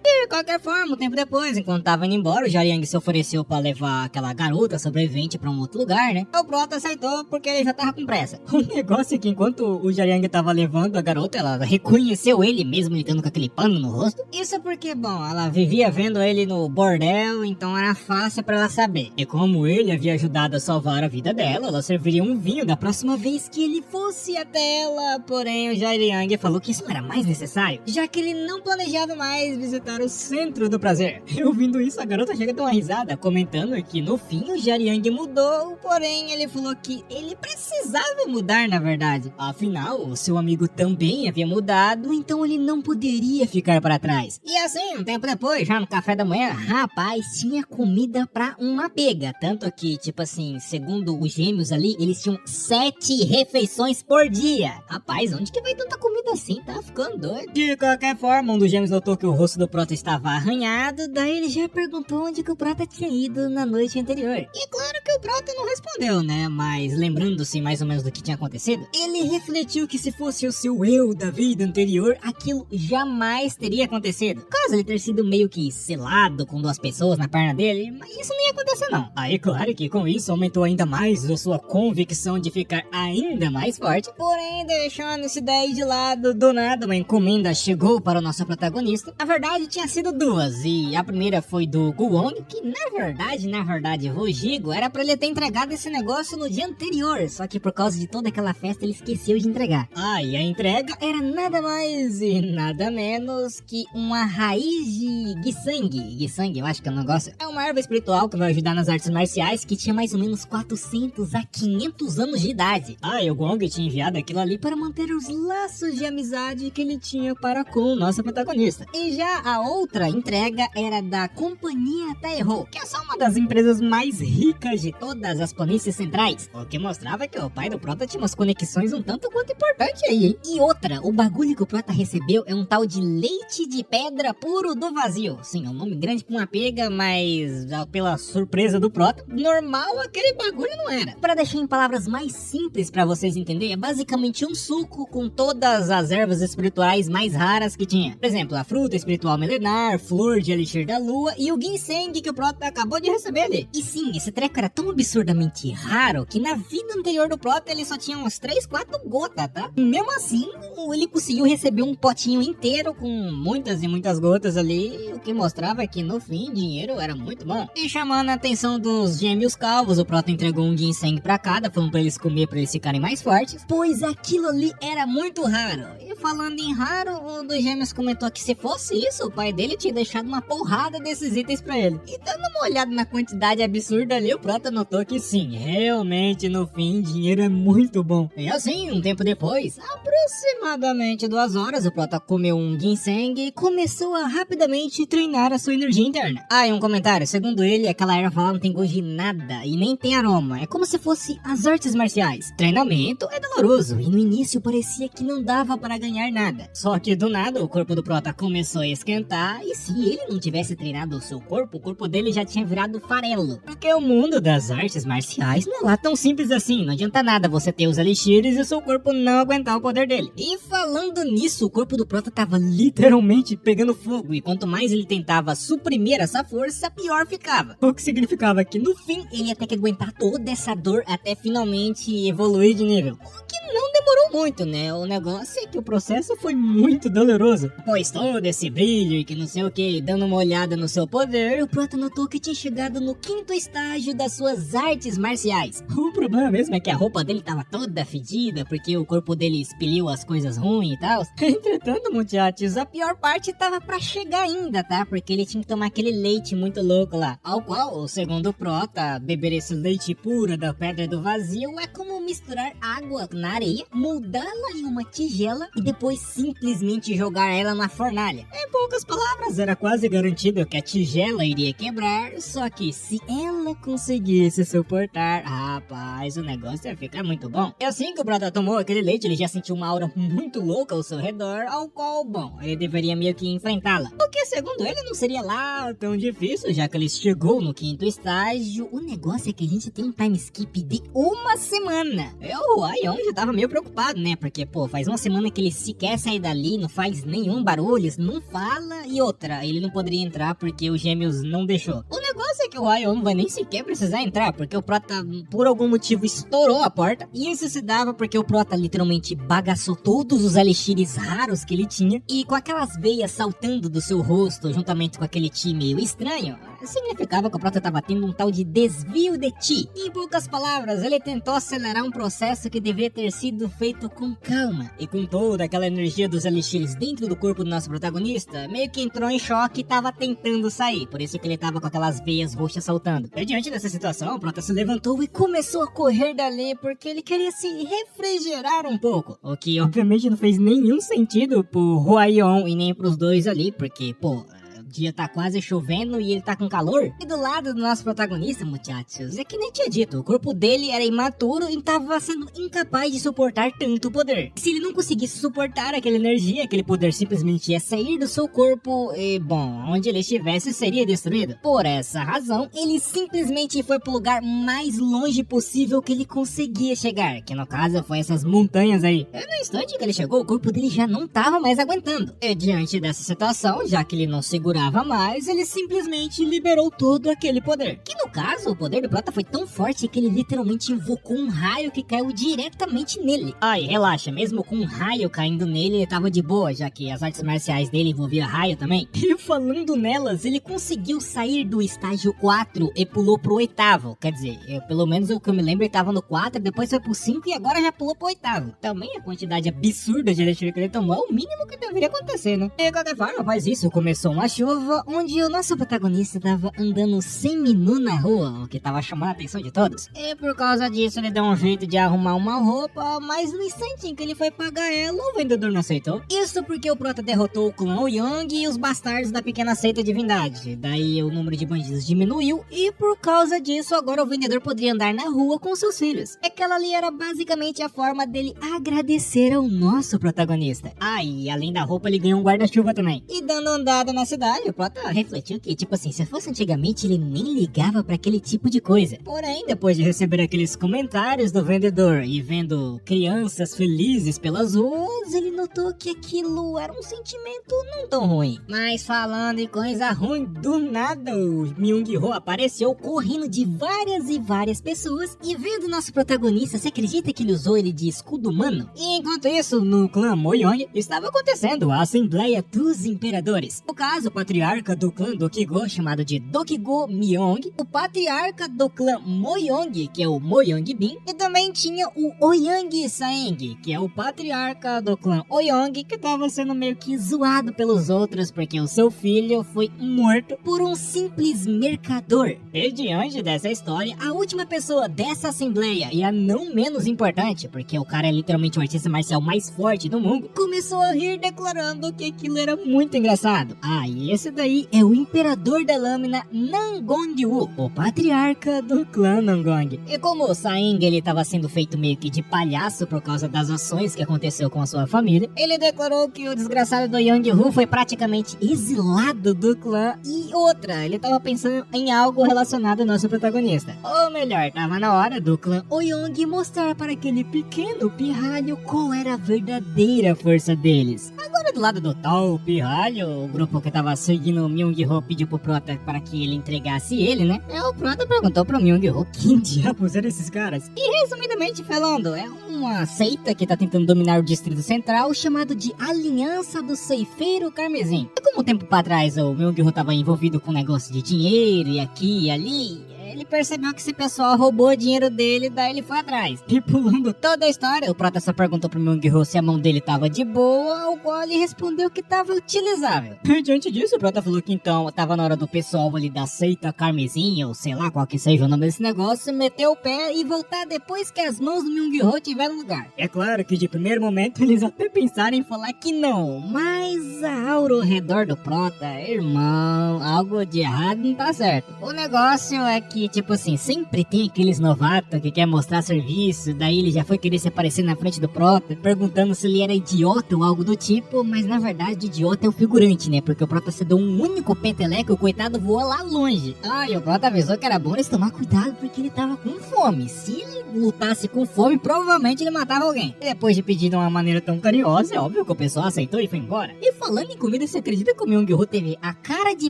De qualquer forma, um tempo depois, enquanto tava indo embora, o Jianyang se ofereceu pra levar aquela garota sobrevivente pra um outro lugar, né? O Prota aceitou porque ele já tava com pressa. O negócio é que enquanto o Jianyang tava levando a garota, ela reconheceu ele mesmo estando com aquele pano no rosto. Isso porque, bom, ela vivia vendo ele no bordel, então era fácil pra ela saber. E como ele havia ajudado a salvar a vida dela, ela serviria um vinho da próxima vez que ele fosse até ela. Porém, o Jianyang falou que isso não era mais necessário, já que ele não planejava mais visitar o centro do prazer. E ouvindo isso, a garota chega a dar uma risada, comentando que no fim o Jianyang mudou, porém ele falou que ele precisava mudar na verdade. Afinal, o seu amigo também havia mudado, então ele não poderia ficar para trás. E assim, um tempo depois, já no café da manhã, rapaz, tinha comida pra uma pega. Tanto que, tipo assim, segundo os gêmeos ali, eles tinham 7 refeições por dia. Rapaz, onde que vai tanta comida assim? Tá ficando doido. De qualquer forma, um dos gêmeos notou que o rosto do Prota estava arranhado, daí ele já perguntou onde que o Prota tinha ido na noite anterior. E claro que o Prota não respondeu, né? Mas lembrando-se mais ou menos do que tinha acontecido, ele refletiu que se fosse o seu eu da vida anterior, aquilo jamais teria acontecido. Caso ele ter sido meio que, sei lá, amarrado com 2 pessoas na perna dele, mas isso não ia acontecer não. Aí claro que com isso aumentou ainda mais a sua convicção de ficar ainda mais forte. Porém, deixando isso daí de lado, do nada uma encomenda chegou para o nosso protagonista. Na verdade tinha sido 2, e a primeira foi do Guwong, que na verdade o Gigo era pra ele ter entregado esse negócio no dia anterior, só que por causa de toda aquela festa ele esqueceu de entregar. E a entrega era nada mais e nada menos que uma raiz de Gisang. Gisang, eu acho que é um negócio, é uma erva espiritual que vai ajudar nas artes marciais, que tinha mais ou menos 400 a 500 anos de idade. E o Guwong tinha enviado aquilo ali para manter os laços de amizade que ele tinha para com o nosso protagonista. E já a outra entrega era da Companhia Taeho, que é só uma das empresas mais ricas de todas as planícies centrais, o que mostrava que o pai do Prota tinha umas conexões um tanto quanto importantes aí, hein? E outra, o bagulho que o Prota recebeu é um tal de leite de pedra puro do vazio. Sim, é um nome grande pra uma pega, mas pela surpresa do Prota, normal aquele bagulho não era. Para deixar em palavras mais simples para vocês entenderem, é basicamente um suco com todas as ervas espirituais mais raras que tinha. Por exemplo, a fruta espiritual milenar, flor de elixir da lua e o ginseng que o Prota acabou de receber ali. E sim, esse treco era tão absurdamente raro que na vida anterior do Prota ele só tinha umas 3, 4 gotas, tá? E mesmo assim, ele conseguiu receber um potinho inteiro com muitas e muitas gotas ali, o que mostrava que no fim dinheiro era muito bom. E chamando a atenção dos gêmeos calvos, o Prota entregou um ginseng pra cada, falando pra eles comer pra eles ficarem mais fortes, pois aquilo ali era muito raro. E falando em raro, o dos gêmeos comentou que se fosse isso, o pai dele tinha deixado uma porrada desses itens pra ele. E dando uma olhada na quantidade absurda ali, o Prota notou que sim, realmente no fim dinheiro é muito bom. E assim, um tempo depois, aproximadamente 2 horas, o Prota comeu um ginseng e começou a rapidamente treinar a sua energia interna. E um comentário, segundo ele, aquela erva lá não tem gosto de nada e nem tem aroma, é como se fosse as artes marciais. Treinamento é doloroso e no início parecia que não dava para ganhar nada. Só que do nada o corpo do Prota começou a esquentar e se ele não tivesse treinado o seu corpo, o corpo dele já tinha virado farelo. Porque o mundo das artes marciais não é lá tão simples assim, não adianta nada você ter os elixires e o seu corpo não aguentar o poder dele. E falando nisso, o corpo do Prota tava literalmente pegando fogo e quanto mais ele tentava suprimir essa força, pior ficava. O que significava que no fim ele ia ter que aguentar toda essa dor até finalmente evoluir de nível. O que não demorou muito, né? O negócio é que o processo foi muito doloroso. Pois todo esse brilho e que não sei o que, dando uma olhada no seu poder, o Prota notou que tinha chegado no 5º estágio das suas artes marciais. O problema mesmo é que a roupa dele tava toda fedida, porque o corpo dele expeliu as coisas ruins e tal. Entretanto, muchachos, a pior parte tava pra chegar ainda, tá? Porque ele tinha que tomar aquele leite muito louco lá. Ao qual, segundo o Prota, beber esse leite puro da pedra do vazio é como misturar água na areia, moldá-la em uma tigela e depois simplesmente jogar ela na fornalha. Em poucas palavras, era quase garantido que a tigela iria quebrar, só que se ela conseguisse suportar, rapaz, o negócio ia ficar muito bom. E assim que o Prota tomou aquele leite, ele já sentiu uma aura muito louca ao seu redor, ao qual, bom, ele deveria meio que enfrentá-la. O que, segundo ele, não seria lá tão difícil, já que ele chegou no 5º estágio. O negócio é que a gente tem um time skip de 1 semana. O Aion já tava meio preocupado, né? Porque, pô, faz 1 semana que ele sequer sai dali, não faz nenhum barulho, não fala. E outra, ele não poderia entrar porque os gêmeos não deixou. O negócio é que o Aion não vai nem sequer precisar entrar, porque o Prota, por algum motivo, estourou a porta. E isso se dava porque o Prota literalmente bagaçou todos os elixires raros que ele tinha. E com aquelas veias saltando do seu rosto, juntamente com aquele chi meio estranho, significava que o Prota estava tendo um tal de desvio de chi. Em poucas palavras, ele tentou acelerar um processo que deveria ter sido feito com calma. E com toda aquela energia dos elixires dentro do corpo do nosso protagonista, meio que entrou em choque e estava tentando sair. Por isso que ele estava com aquelas veias roxas saltando. E diante dessa situação, o Prota se levantou e começou a correr dali porque ele queria se refrigerar um pouco. O que obviamente não fez nenhum sentido pro Huaion e nem pros dois ali, porque, pô, o dia tá quase chovendo e ele tá com calor. E do lado do nosso protagonista, muchachos, é que nem tinha dito, o corpo dele era imaturo e tava sendo incapaz de suportar tanto poder. Se ele não conseguisse suportar aquela energia, aquele poder simplesmente ia sair do seu corpo e, bom, onde ele estivesse seria destruído. Por essa razão, ele simplesmente foi pro lugar mais longe possível que ele conseguia chegar, que no caso foi essas montanhas aí. E no instante que ele chegou, o corpo dele já não tava mais aguentando. E diante dessa situação, já que ele não segurava aguentava mais, ele simplesmente liberou todo aquele poder. Que no caso, o poder do Prota foi tão forte que ele literalmente invocou um raio que caiu diretamente nele. Ai, relaxa, mesmo com um raio caindo nele, ele tava de boa, já que as artes marciais dele envolviam raio também. E falando nelas, ele conseguiu sair do estágio 4 e pulou pro 8º. Quer dizer, pelo menos o que eu me lembro, ele tava no 4, depois foi pro 5 e agora já pulou pro 8º. Também a quantidade absurda de eletrochoque que ele tomou é o mínimo que deveria acontecer, né? E de qualquer forma, após isso, começou uma chuva, onde o nosso protagonista tava andando semi-nu na rua, o que tava chamando a atenção de todos. E por causa disso, ele deu um jeito de arrumar uma roupa, mas no instante em que ele foi pagar ela, o vendedor não aceitou. Isso porque o Prota derrotou o clã Young e os bastardos da pequena seita divindade. Daí o número de bandidos diminuiu e por causa disso, agora o vendedor poderia andar na rua com seus filhos. Aquela ali era basicamente a forma dele agradecer ao nosso protagonista. Ah, e além da roupa, ele ganhou um guarda-chuva também. E dando andada na cidade, o Prota refletiu que, tipo assim, se fosse antigamente, ele nem ligava pra aquele tipo de coisa. Porém, depois de receber aqueles comentários do vendedor e vendo crianças felizes pelas ruas, ele notou que aquilo era um sentimento não tão ruim. Mas falando em coisa ruim, do nada o Myung-Ho apareceu correndo de várias e várias pessoas e vendo nosso protagonista, você acredita que ele usou ele de escudo humano? E enquanto isso, no clã Moyong, estava acontecendo a Assembleia dos Imperadores. No caso, o patriarca do clã Dokigo, chamado de Dokigo Myong, o patriarca do clã Moyong, que é o Moyong-bin, e também tinha o Oyang Saeng, que é o patriarca do clã Oyong, que estava sendo meio que zoado pelos outros porque o seu filho foi morto por um simples mercador. E diante dessa história, a última pessoa dessa assembleia, e a não menos importante, porque o cara é literalmente o artista marcial mais forte do mundo, começou a rir declarando que aquilo era muito engraçado. Ah, e esse daí é o imperador da lâmina Nangong-wu, o patriarca do clã Nangong. E como o Saeng ele estava sendo feito meio que de palhaço por causa das ações que aconteceu com a sua família, ele declarou que o desgraçado do Young-Hu foi praticamente exilado do clã. E outra, ele estava pensando em algo relacionado ao nosso protagonista. Ou melhor, tava na hora do clã Oyong mostrar para aquele pequeno pirralho qual era a verdadeira força deles. Agora do lado do tal pirralho, o grupo que tava seguindo o Myung-Ho pediu pro Prota para que ele entregasse ele, né? E o Prota perguntou pro Myung-Ho quem diabos eram esses caras. E resumidamente falando, é uma seita que tá tentando dominar o Distrito Central, chamado de Aliança do Ceifeiro Carmesim. E como um tempo pra trás o Myung-Ho tava envolvido com negócio de dinheiro e aqui e ali, ele percebeu que esse pessoal roubou o dinheiro dele, daí ele foi atrás. E pulando toda a história, o Prota só perguntou pro Myung-Ho se a mão dele tava de boa, ao qual ele respondeu que tava utilizável. E diante disso, o Prota falou que então tava na hora do pessoal ali da seita Carmesim, ou sei lá qual que seja o nome desse negócio, meter o pé e voltar depois que as mãos do Myung-Ho tiveram lugar. É claro que de primeiro momento eles até pensaram em falar que não, mas a aura ao redor do Prota, irmão, algo de errado não tá certo. O negócio é que, tipo assim, sempre tem aqueles novatos que quer mostrar serviço, daí ele já foi querer se aparecer na frente do Prota, perguntando se ele era idiota ou algo do tipo, mas na verdade idiota é o figurante, né? Porque o Prota se deu um único peteleco, o coitado voou lá longe. Ah, e o Prota avisou que era bom eles tomar cuidado porque ele tava com fome. Se ele lutasse com fome, provavelmente ele matava alguém. E depois de pedir de uma maneira tão carinhosa, é óbvio que o pessoal aceitou e foi embora. E falando em comida, você acredita que o Myung-Ho teve a cara de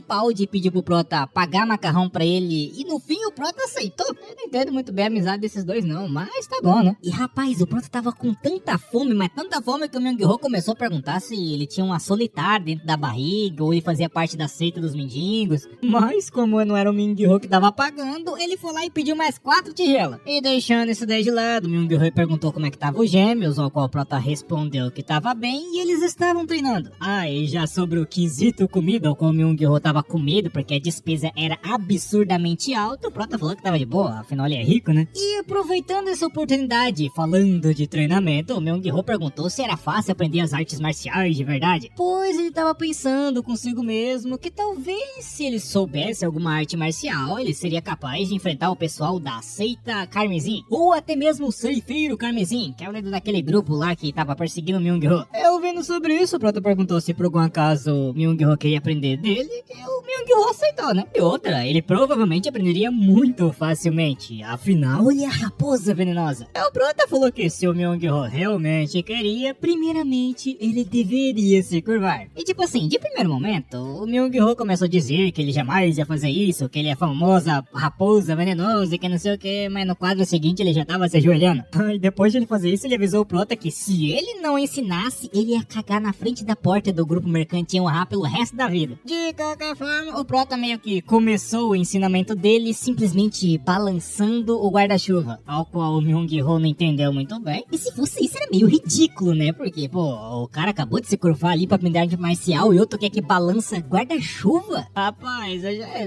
pau de pedir pro Prota pagar macarrão pra ele e no fim o Prota aceitou? Eu não entendo muito bem a amizade desses dois não, mas tá bom, né? E rapaz, o Prota tava com tanta fome, mas tanta fome que o Myung-Ho começou a perguntar se ele tinha uma solitária dentro da barriga ou ele fazia parte da seita dos mendigos. Mas como não era o Myung-Ho que tava pagando, ele foi lá e pediu mais 4 tigelas. E deixando isso daí de lado, o Myung-Ho perguntou como é que tava os gêmeos, ao qual o Prota respondeu que tava bem e eles estavam treinando. Ah, e já sobre o quesito comida, ao qual o Myung-Ho tava com medo porque a despesa era absurdamente alta, o Prota falou que tava de boa, afinal ele é rico, né? E aproveitando essa oportunidade, falando de treinamento, o Myung-Ho perguntou se era fácil aprender as artes marciais de verdade, pois ele tava pensando consigo mesmo que talvez se ele soubesse alguma arte marcial, ele seria capaz de enfrentar o pessoal da seita Carmesim, ou até mesmo o Ceifeiro Carmesim, que é o líder daquele grupo lá que tava perseguindo o Myung-Ho. Eu vendo sobre isso, o Prota perguntou se por algum acaso o Myung-Ho queria aprender dele, e o Myung-Ho aceitou, né? E outra, ele provavelmente aprenderia muito facilmente, afinal ele é a raposa venenosa. O Prota falou que se o Myung-Ho realmente queria, primeiramente ele deveria se curvar. E tipo assim, de primeiro momento, o Myung-Ho começou a dizer que ele jamais ia fazer isso, que ele é a famosa raposa venenosa e que não sei o que, mas no quadro seguinte ele já tava se ajoelhando. E depois de ele fazer isso, ele avisou o Prota que se ele não ensinasse, ele ia cagar na frente da porta do grupo mercantil Ra pelo resto da vida. De qualquer forma, o Prota meio que começou o ensinamento dele simplesmente balançando o guarda-chuva, ao qual o Myung-Ho não entendeu muito bem. E se fosse isso, era meio ridículo, né? Porque, pô, o cara acabou de se curvar ali pra aprender arte marcial e outro quer que balança guarda-chuva? Rapaz,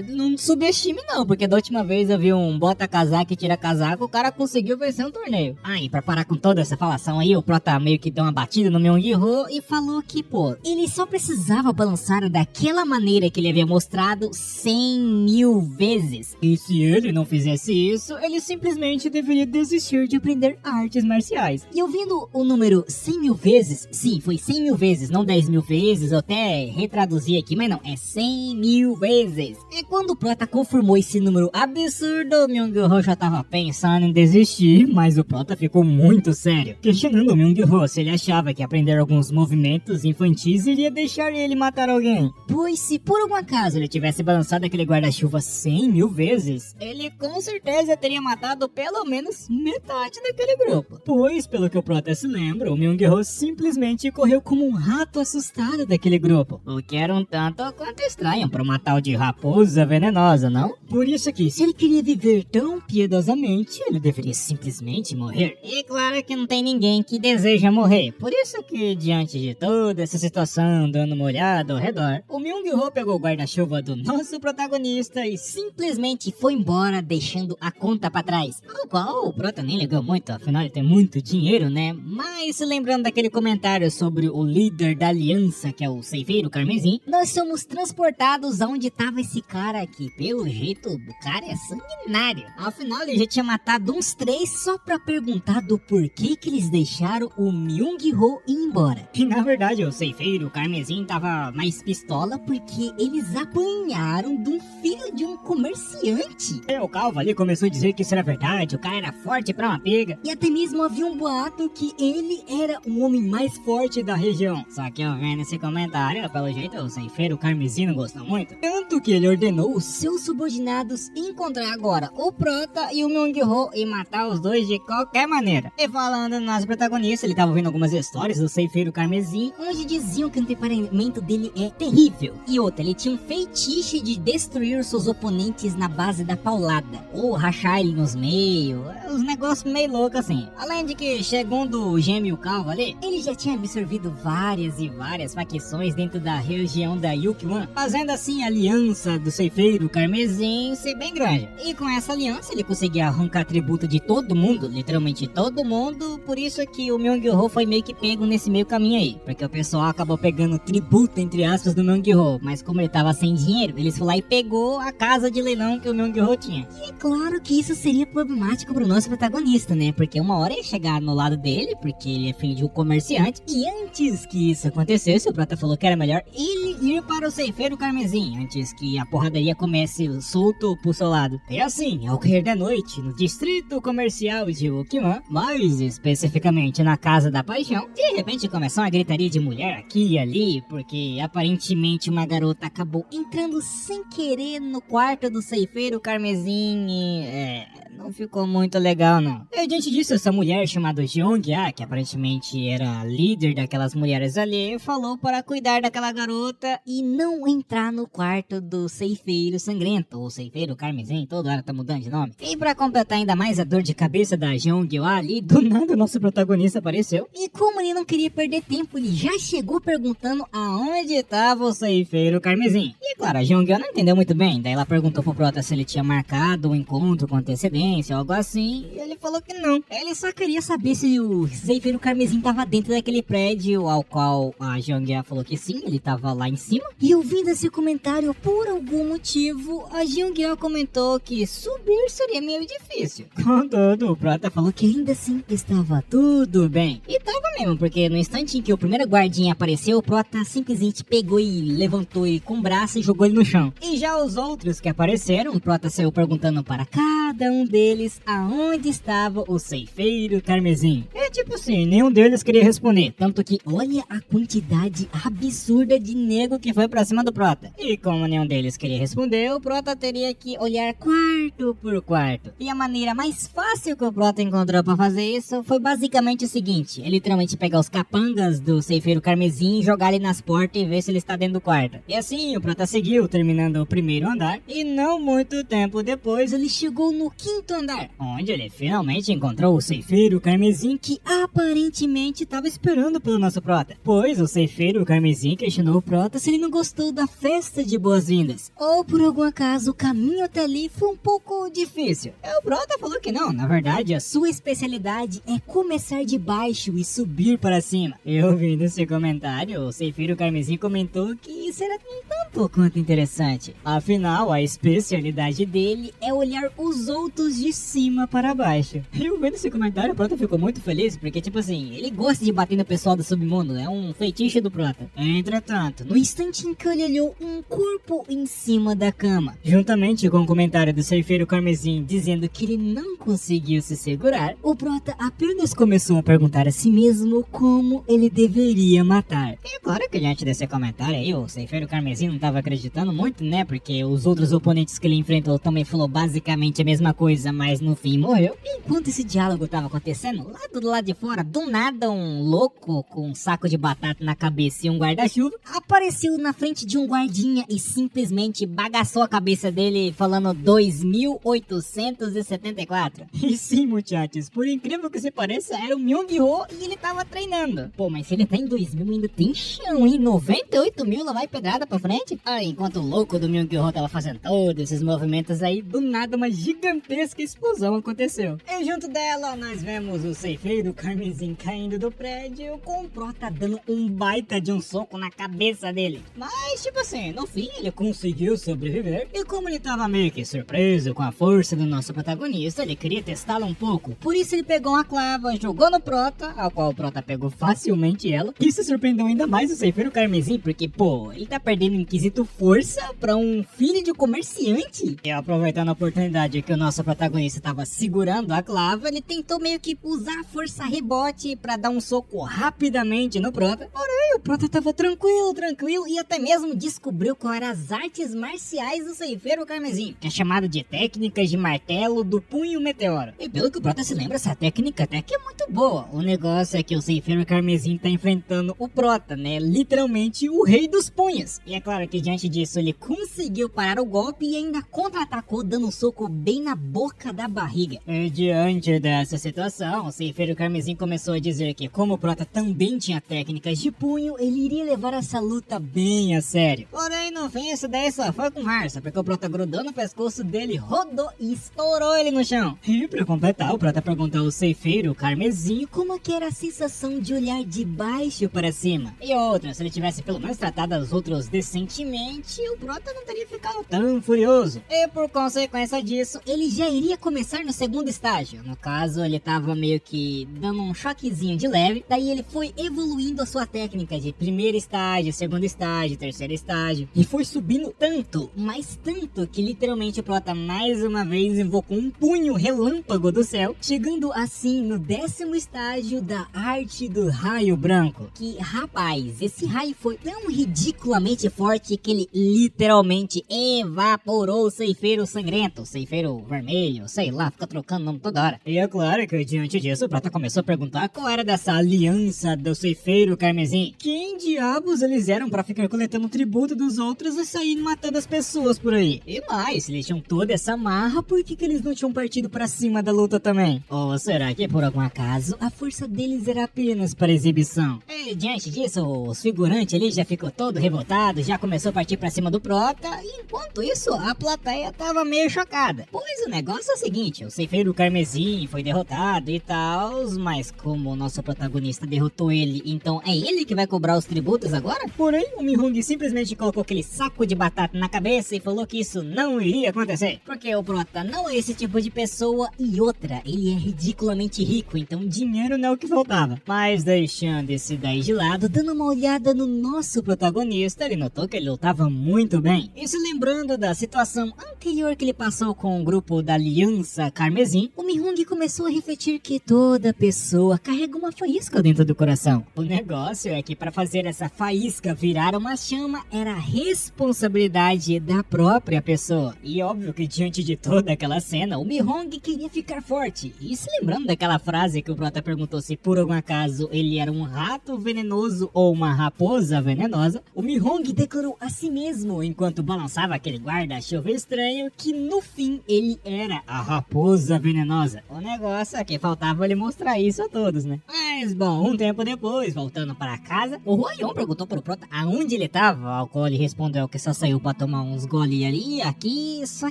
não subestime não, porque da última vez eu vi um bota casaco e tira casaco, o cara conseguiu vencer um torneio. E pra parar com toda essa falação aí, o Prota meio que deu uma batida no Myung-Ho e falou que, pô, ele só precisava balançar daquela maneira que ele havia mostrado 100.000 vezes. E se ele não fizesse isso, ele simplesmente deveria desistir de aprender artes marciais. E ouvindo o número 100.000 vezes, sim, foi 100.000 vezes, não 10.000 vezes, eu até retraduzi aqui, mas não, é 100.000 vezes. E quando o Prota confirmou esse número absurdo, o Myung-Ho já tava pensando em desistir, mas o Prota ficou muito sério, questionando o Myung-Ho se ele achava que aprender alguns movimentos infantis iria deixar ele matar alguém. Pois se por algum acaso ele tivesse balançado aquele guarda-chuva 100.000 vezes, ele com certeza teria matado pelo menos metade daquele grupo. Pois, pelo que o Prota se lembra, o Myung-Ho simplesmente correu como um rato assustado daquele grupo, o que era um tanto quanto estranho para uma tal de raposa venenosa, não? Por isso que, se ele queria viver tão piedosamente, ele deveria simplesmente morrer. E claro que não tem ninguém que deseja morrer, por isso que, diante de toda essa situação dando uma olhada ao redor, o Myung-Ho pegou o guarda-chuva do nosso protagonista e simplesmente foi embora, deixando a conta pra trás. Ao qual o Prota nem ligou muito, afinal ele tem muito dinheiro, né? Mas lembrando daquele comentário sobre o líder da aliança, que é o Ceifeiro Carmesim, nós somos transportados aonde tava esse cara aqui. Pelo jeito, o cara é sanguinário. Afinal, ele já tinha matado uns 3 só pra perguntar do porquê que eles deixaram o Myung-Ho ir embora. E na verdade, o Ceifeiro Carmesim tava mais pistola porque eles apanharam de um filho de um comerciante. E o Calvo ali começou a dizer que isso era verdade, o cara era forte pra uma pega. E até mesmo havia um boato que ele era o homem mais forte da região. Só que eu vendo esse comentário, pelo jeito o Ceifeiro Carmesim não gostou muito. Tanto que ele ordenou os seus subordinados encontrar agora o Prota e o Myung-Ho e matar os dois de qualquer maneira. E falando no nosso protagonista, ele tava ouvindo algumas histórias do Ceifeiro Carmesim, onde diziam que o temperamento dele é terrível. E outra, ele tinha um feitiço de destruir seus oponentes na base da paulada, ou rachar ele nos meios, uns negócios meio loucos assim. Além de que, segundo o gêmeo Calvo ali, ele já tinha absorvido várias e várias facções dentro da região da Yukwan, fazendo assim a aliança do Ceifeiro Carmesim ser bem grande. E com essa aliança ele conseguia arrancar tributo de todo mundo, literalmente todo mundo, por isso que o Myung-Ho foi meio que pego nesse meio caminho aí, porque o pessoal acabou pegando tributo, entre aspas, do Myung-Ho, mas como ele tava sem dinheiro, eles foram lá e pegou a casa de leilão que o Myung-Ho tinha. E é claro que isso seria problemático pro nosso protagonista, né, porque uma hora ia chegar no lado dele, porque ele é filho de um comerciante, e antes que isso acontecesse, o Prota falou que era melhor ele ir para o Ceifeiro Carmesim, antes que a porradaria comece solto pro seu lado. E assim, ao cair da noite, no distrito comercial de Ukiwan, mais especificamente na Casa da Paixão, de repente começou uma gritaria de mulher aqui e ali, porque aparentemente uma garota acabou entrando sem querer no quarto do Ceifeiro Carmesim e... não ficou muito legal não. E diante disso, essa mulher chamada Jeong-ah, que aparentemente era a líder daquelas mulheres ali, falou para cuidar daquela garota e não entrar no quarto do Ceifeiro Sangrento, ou Ceifeiro Carmesim, toda hora tá mudando de nome. E pra completar ainda mais a dor de cabeça da Jeong-ah ali, do nada o nosso protagonista apareceu. E como ele não queria perder tempo, ele já chegou perguntando aonde estava o Ceifeiro Carmesim. E claro, a Jeong-ah não entendeu muito bem, daí ela perguntou pro Prota se ele tinha marcado um encontro com antecedência, algo assim, e ele falou que não. Ele só queria saber se o Ceifeiro Carmesim tava dentro daquele prédio, ao qual a Jeong-ah falou que sim, ele tava lá em cima. E ouvindo esse comentário, por algum motivo, a Jeong-ah comentou que subir seria meio difícil. Contudo, o Prota falou que ainda assim estava tudo bem. E tava mesmo, porque no instante em que o primeiro guardinha apareceu, o Prota simplesmente pegou e levantou ele com o braço e jogou ele no chão. E já os outros que apareceram, o Prota saiu perguntando para cada um deles aonde estava o ceifeiro carmesim. É tipo assim, nenhum deles queria responder, tanto que olha a quantidade absurda de nego que foi pra cima do Prota. E como nenhum deles queria responder, o Prota teria que olhar quarto por quarto. E a maneira mais fácil que o Prota encontrou pra fazer isso foi basicamente o seguinte: é literalmente pegar os capangas do ceifeiro carmesim, jogar ele nas portas e ver se ele está dentro do quarto. E assim o Prota seguiu, terminando o primeiro andar, e não muito tempo depois ele chegou no quinto andar, onde ele finalmente encontrou o ceifeiro carmesim, que aparentemente estava esperando pelo nosso Prota. Pois o ceifeiro carmesim questionou o Prota se ele não gostou da festa de boas-vindas, ou por algum acaso o caminho até ali foi um pouco difícil. E o Prota falou que não, na verdade a sua especialidade é começar de baixo e subir para cima. E ouvindo esse comentário, o ceifeiro carmesim comentou que isso era um tanto quanto interessante. Afinal, a especialidade dele é olhar os outros de cima para baixo. E ouvindo esse comentário, o Prota ficou muito feliz, porque tipo assim, ele gosta de bater no pessoal do submundo, é um feitiço do Prota. Entretanto, no instante em que ele olhou um corpo em cima da cama, juntamente com o comentário do ceifeiro carmesim dizendo que ele não conseguiu se segurar, o Prota apenas começou a perguntar a si mesmo como ele deveria matar. E claro que diante desse comentário aí, o ceifeiro carmesim não estava acreditando muito, né, porque os outros oponentes que ele enfrentou também falou basicamente a mesma coisa, mas no fim morreu. E enquanto esse diálogo estava acontecendo, lá do lado de fora, do nada um louco com um saco de batata na cabeça e um guarda-chuva apareceu na frente de um guardinha e simplesmente bagaçou a cabeça dele falando 2874. E sim, muchachos, por incrível que se pareça, era o Myung-Ho e ele tava treinando. Pô, mas se ele tá em 2000 ainda tem chão, hein? 98 mil lá vai pedrada pra frente? Ah, enquanto o louco do Myung-Ho tava fazendo todos esses movimentos aí, do nada uma gigantesca explosão aconteceu. E junto dela nós vemos o ceifeiro carmesim caindo do prédio com o Prota dando um baita de um soco na cabeça dele. Mas tipo assim, no fim ele conseguiu sobreviver, e como ele tava meio que surpreso com a força do nosso protagonista, ele queria testá-la um pouco. Por isso ele pegou uma clava, jogou no Prota, ao qual o Prota pegou facilmente ela. Isso surpreendeu ainda mais o ceifeiro carmesim, porque pô, ele tá perdendo em quesito força pra um filho de comerciante. E aproveitando a oportunidade que o nosso protagonista tava segurando a clava, ele tentou meio que usar a força rebote pra dar um soco rapidamente no Prota. Porém, o Prota tava tranquilo e até mesmo descobriu qual eram as artes marciais do ceifeiro carmesim, que é chamado de técnicas de martelo do punho meteoro. E pelo que o Prota se lembra, essa técnica até que é muito boa. O negócio é que o ceifeiro carmesim tá enfrentando o Prota, né? Literalmente o rei dos punhos. E é claro que diante disso ele conseguiu parar o golpe e ainda contra-atacou dando um soco bem na boca da barriga. E diante dessa situação, o ceifeiro carmesim começou a dizer que como o Prota também tinha técnicas de punho, ele iria levar essa luta bem a sério. Porém, no fim, isso daí só foi conversa, porque o Prota grudou no pescoço dele, rodou e estourou ele no chão. E pra completar, o Prota perguntou ao ceifeiro carmesim como que era a sensação de olhar de baixo para cima. E outra, se ele tivesse pelo menos tratado os outros decentemente, o Prota não teria ficado tão furioso. E por consequência disso, ele já iria começar no segundo estágio. No caso, ele tava meio que dando um choquezinho de leve, daí ele foi evoluindo a sua técnica de primeiro estágio, segundo estágio, terceiro estágio, e foi subindo tanto, mas tanto, que literalmente o Prota mais uma vez invocou um punho relâmpago do céu, chegando assim no 10º estágio da arte do raio branco. Que rapaz, esse raio foi tão ridiculamente forte que ele literalmente evaporou o ceifeiro sangrento, o ceifeiro vermelho, sei lá, fica trocando nome toda hora. E é claro que diante disso o Prota começou a perguntar qual era dessa aliança do ceifeiro carmesim. Quem diabos eles eram pra ficar coletando tributo dos outros e sair matando as pessoas por aí? E mais, se eles tinham toda essa marra, por que eles não tinham partido pra cima da luta também? Ou será que por algum acaso a força deles era apenas para exibição? E diante disso, os figurantes ali já ficou todo revoltado, já começou a partir pra cima do Prota, e enquanto isso a plateia tava meio chocada. Pois o negócio é o seguinte, o ceifeiro carmesim foi derrotado e tal, mas como o nosso protagonista derrotou ele, então é ele que vai vai cobrar os tributos agora? Porém, o Mihong simplesmente colocou aquele saco de batata na cabeça e falou que isso não iria acontecer. Porque o Prota não é esse tipo de pessoa e outra, ele é ridiculamente rico, então dinheiro não é o que faltava. Mas deixando esse daí de lado, dando uma olhada no nosso protagonista, ele notou que ele lutava muito bem. E se lembrando da situação anterior que ele passou com o grupo da Aliança Carmesim, o Mihong começou a refletir que toda pessoa carrega uma faísca dentro do coração. O negócio é que para fazer essa faísca virar uma chama era a responsabilidade da própria pessoa. E óbvio que diante de toda aquela cena, o Mihong queria ficar forte. E se lembrando daquela frase que o Prota perguntou se por algum acaso ele era um rato venenoso ou uma raposa venenosa, o Mihong declarou a si mesmo, enquanto balançava aquele guarda-chuva estranho, que no fim ele era a raposa venenosa. O negócio é que faltava ele mostrar isso a todos, né? Mas bom, um tempo depois, voltando para casa, o Huaion perguntou pro Prota aonde ele tava, ao qual ele respondeu que só saiu pra tomar uns gole ali e aqui, só